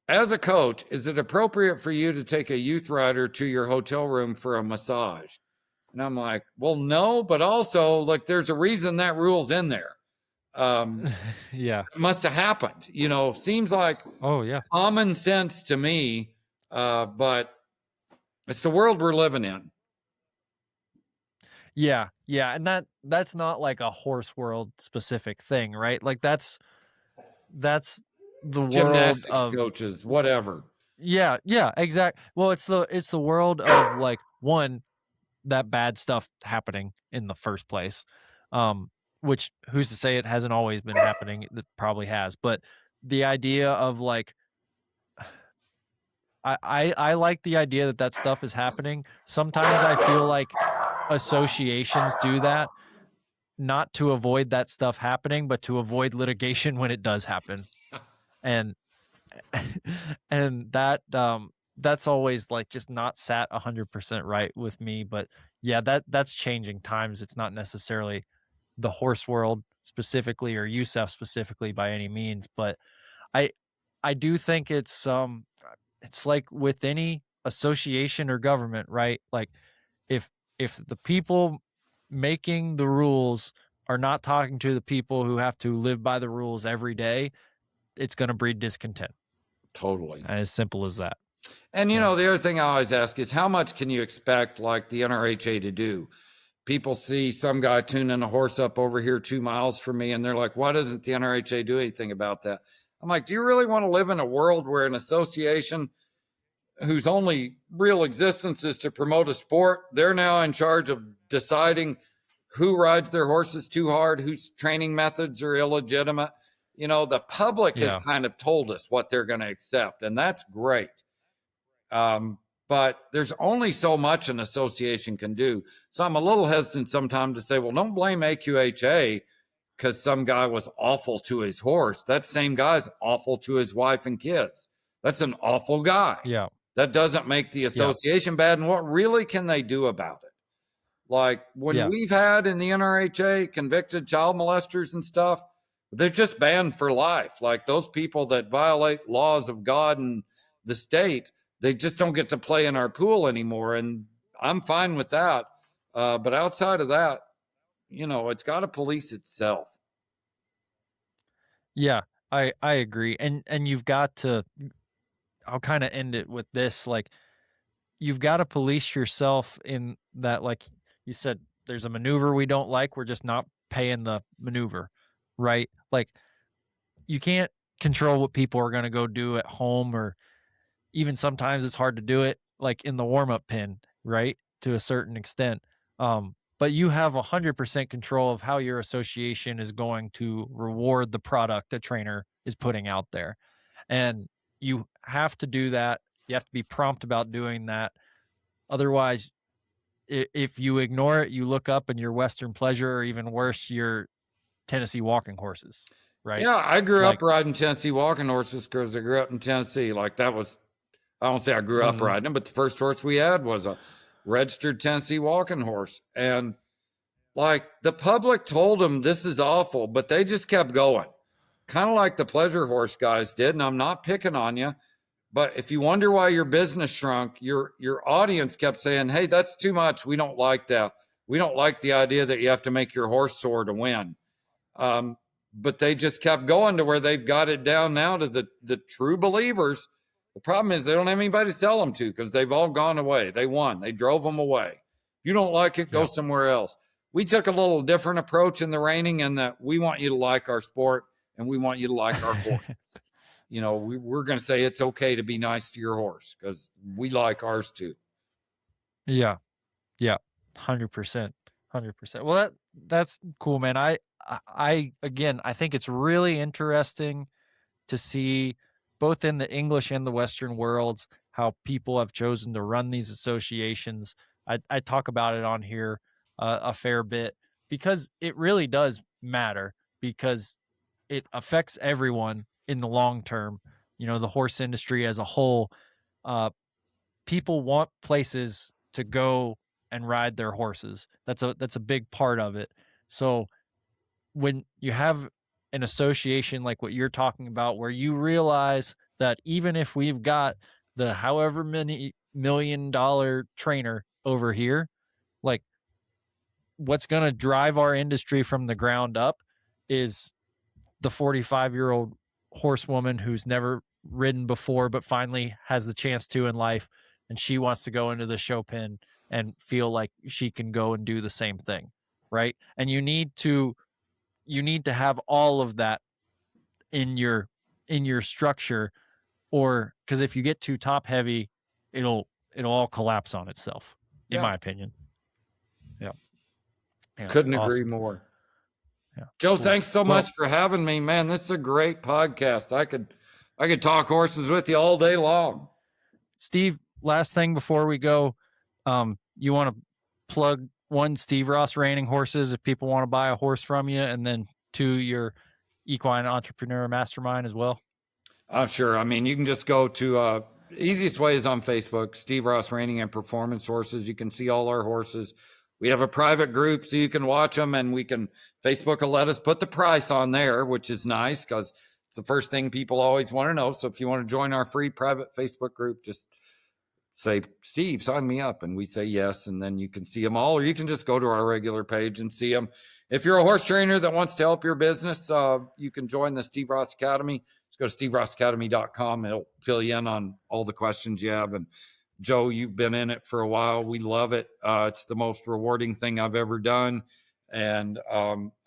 as a coach, is it appropriate for you to take a youth rider to your hotel room for a massage? And I'm like, well, no, but also like there's a reason that rule's in there. Yeah. It must have happened, seems like common sense to me. But it's the world we're living in. Yeah. Yeah. And that's not like a horse world specific thing, right? Like that's the world of coaches, whatever. Yeah. Yeah, exactly. Well, it's the world of like that bad stuff happening in the first place. Which who's to say it hasn't always been happening? It probably has. But the idea of like, I like the idea that stuff is happening. Sometimes I feel like associations do that, not to avoid that stuff happening, but to avoid litigation when it does happen. And and that's always like just not sat 100% right with me. But yeah, that's changing times. It's not necessarily the horse world specifically or USEF specifically by any means, but I do think it's like with any association or government, right? Like if the people making the rules are not talking to the people who have to live by the rules every day, it's going to breed discontent. Totally. And as simple as that. And, the other thing I always ask is how much can you expect like the NRHA to do? People see some guy tuning a horse up over here 2 miles from me, and they're like, why doesn't the NRHA do anything about that? I'm like, do you really want to live in a world where an association whose only real existence is to promote a sport, they're now in charge of deciding who rides their horses too hard, whose training methods are illegitimate? The public has kind of told us what they're going to accept, and that's great. but there's only so much an association can do. So I'm a little hesitant sometimes to say, well, don't blame AQHA because some guy was awful to his horse. That same guy's awful to his wife and kids. That's an awful guy. Yeah. That doesn't make the association bad. And what really can they do about it? Like when we've had in the NRHA convicted child molesters and stuff, they're just banned for life. Like those people that violate laws of God and the state, they just don't get to play in our pool anymore. And I'm fine with that. But outside of that, it's got to police itself. Yeah, I agree. And you've got to, I'll kind of end it with this, like you've got to police yourself in that, like you said, there's a maneuver we don't like, we're just not paying the maneuver, right? Like you can't control what people are going to go do at home, or even sometimes it's hard to do it like in the warm-up pen, right? To a certain extent. But you have 100% control of how your association is going to reward the product a trainer is putting out there. And you have to do that. You have to be prompt about doing that. Otherwise, if you ignore it, you look up and you're Western Pleasure, or even worse, you're Tennessee walking horses, right? Yeah, I grew Like, up riding Tennessee walking horses because I grew up in Tennessee. Like that was, I don't say I grew up riding them, but the first horse we had was a registered Tennessee walking horse. And like the public told them this is awful, but they just kept going. Kind of like the pleasure horse guys did. And I'm not picking on you, but if you wonder why your business shrunk, your audience kept saying, hey, that's too much. We don't like that. We don't like the idea that you have to make your horse sore to win. But they just kept going to where they've got it down now to the true believers. The problem is they don't have anybody to sell them to because they've all gone away. They won. They drove them away. If you don't like it, go somewhere else. We took a little different approach in the reining, in that we want you to like our sport and we want you to like our horses. We're going to say it's okay to be nice to your horse because we like ours too. Yeah. 100%. Well, that's cool, man. I again, I think it's really interesting to see both in the English and the Western worlds how people have chosen to run these associations. I talk about it on here a fair bit because it really does matter, because it affects everyone in the long term. The horse industry as a whole, people want places to go and ride their horses. That's a big part of it. So when you have an association like what you're talking about, where you realize that even if we've got the however many $1 million trainer over here, like what's going to drive our industry from the ground up is the 45-year-old horsewoman who's never ridden before but finally has the chance to in life, and she wants to go into the show pen and feel like she can go and do the same thing, right? And you need to have all of that in your structure, or because if you get too top heavy, it'll all collapse on itself, in my opinion. Couldn't awesome. agree more. Joe, cool. Thanks so much for having me, man. This is a great podcast. I could talk horses with you all day long. Steve, last thing before we go, you want to plug one, Steve Ross Reining Horses, if people want to buy a horse from you, and then two, your Equine Entrepreneur Mastermind as well? Sure. I mean, you can just go to easiest way is on Facebook, Steve Ross Reining and Performance Horses. You can see all our horses. We have a private group so you can watch them, and Facebook will let us put the price on there, which is nice because it's the first thing people always want to know. So if you want to join our free private Facebook group, just say, Steve, sign me up. And we say yes. And then you can see them all, or you can just go to our regular page and see them. If you're a horse trainer that wants to help your business, you can join the Steve Ross Academy. Just go to steverossacademy.com. It'll fill you in on all the questions you have. And Joe, you've been in it for a while. We love it. It's the most rewarding thing I've ever done. And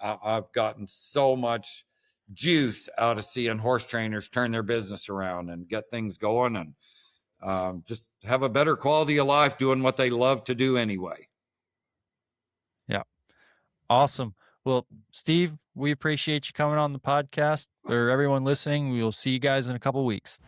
I've gotten so much juice out of seeing horse trainers turn their business around and get things going, and just have a better quality of life doing what they love to do anyway. Yeah. Awesome. Well, Steve, we appreciate you coming on the podcast. For everyone listening, we will see you guys in a couple weeks.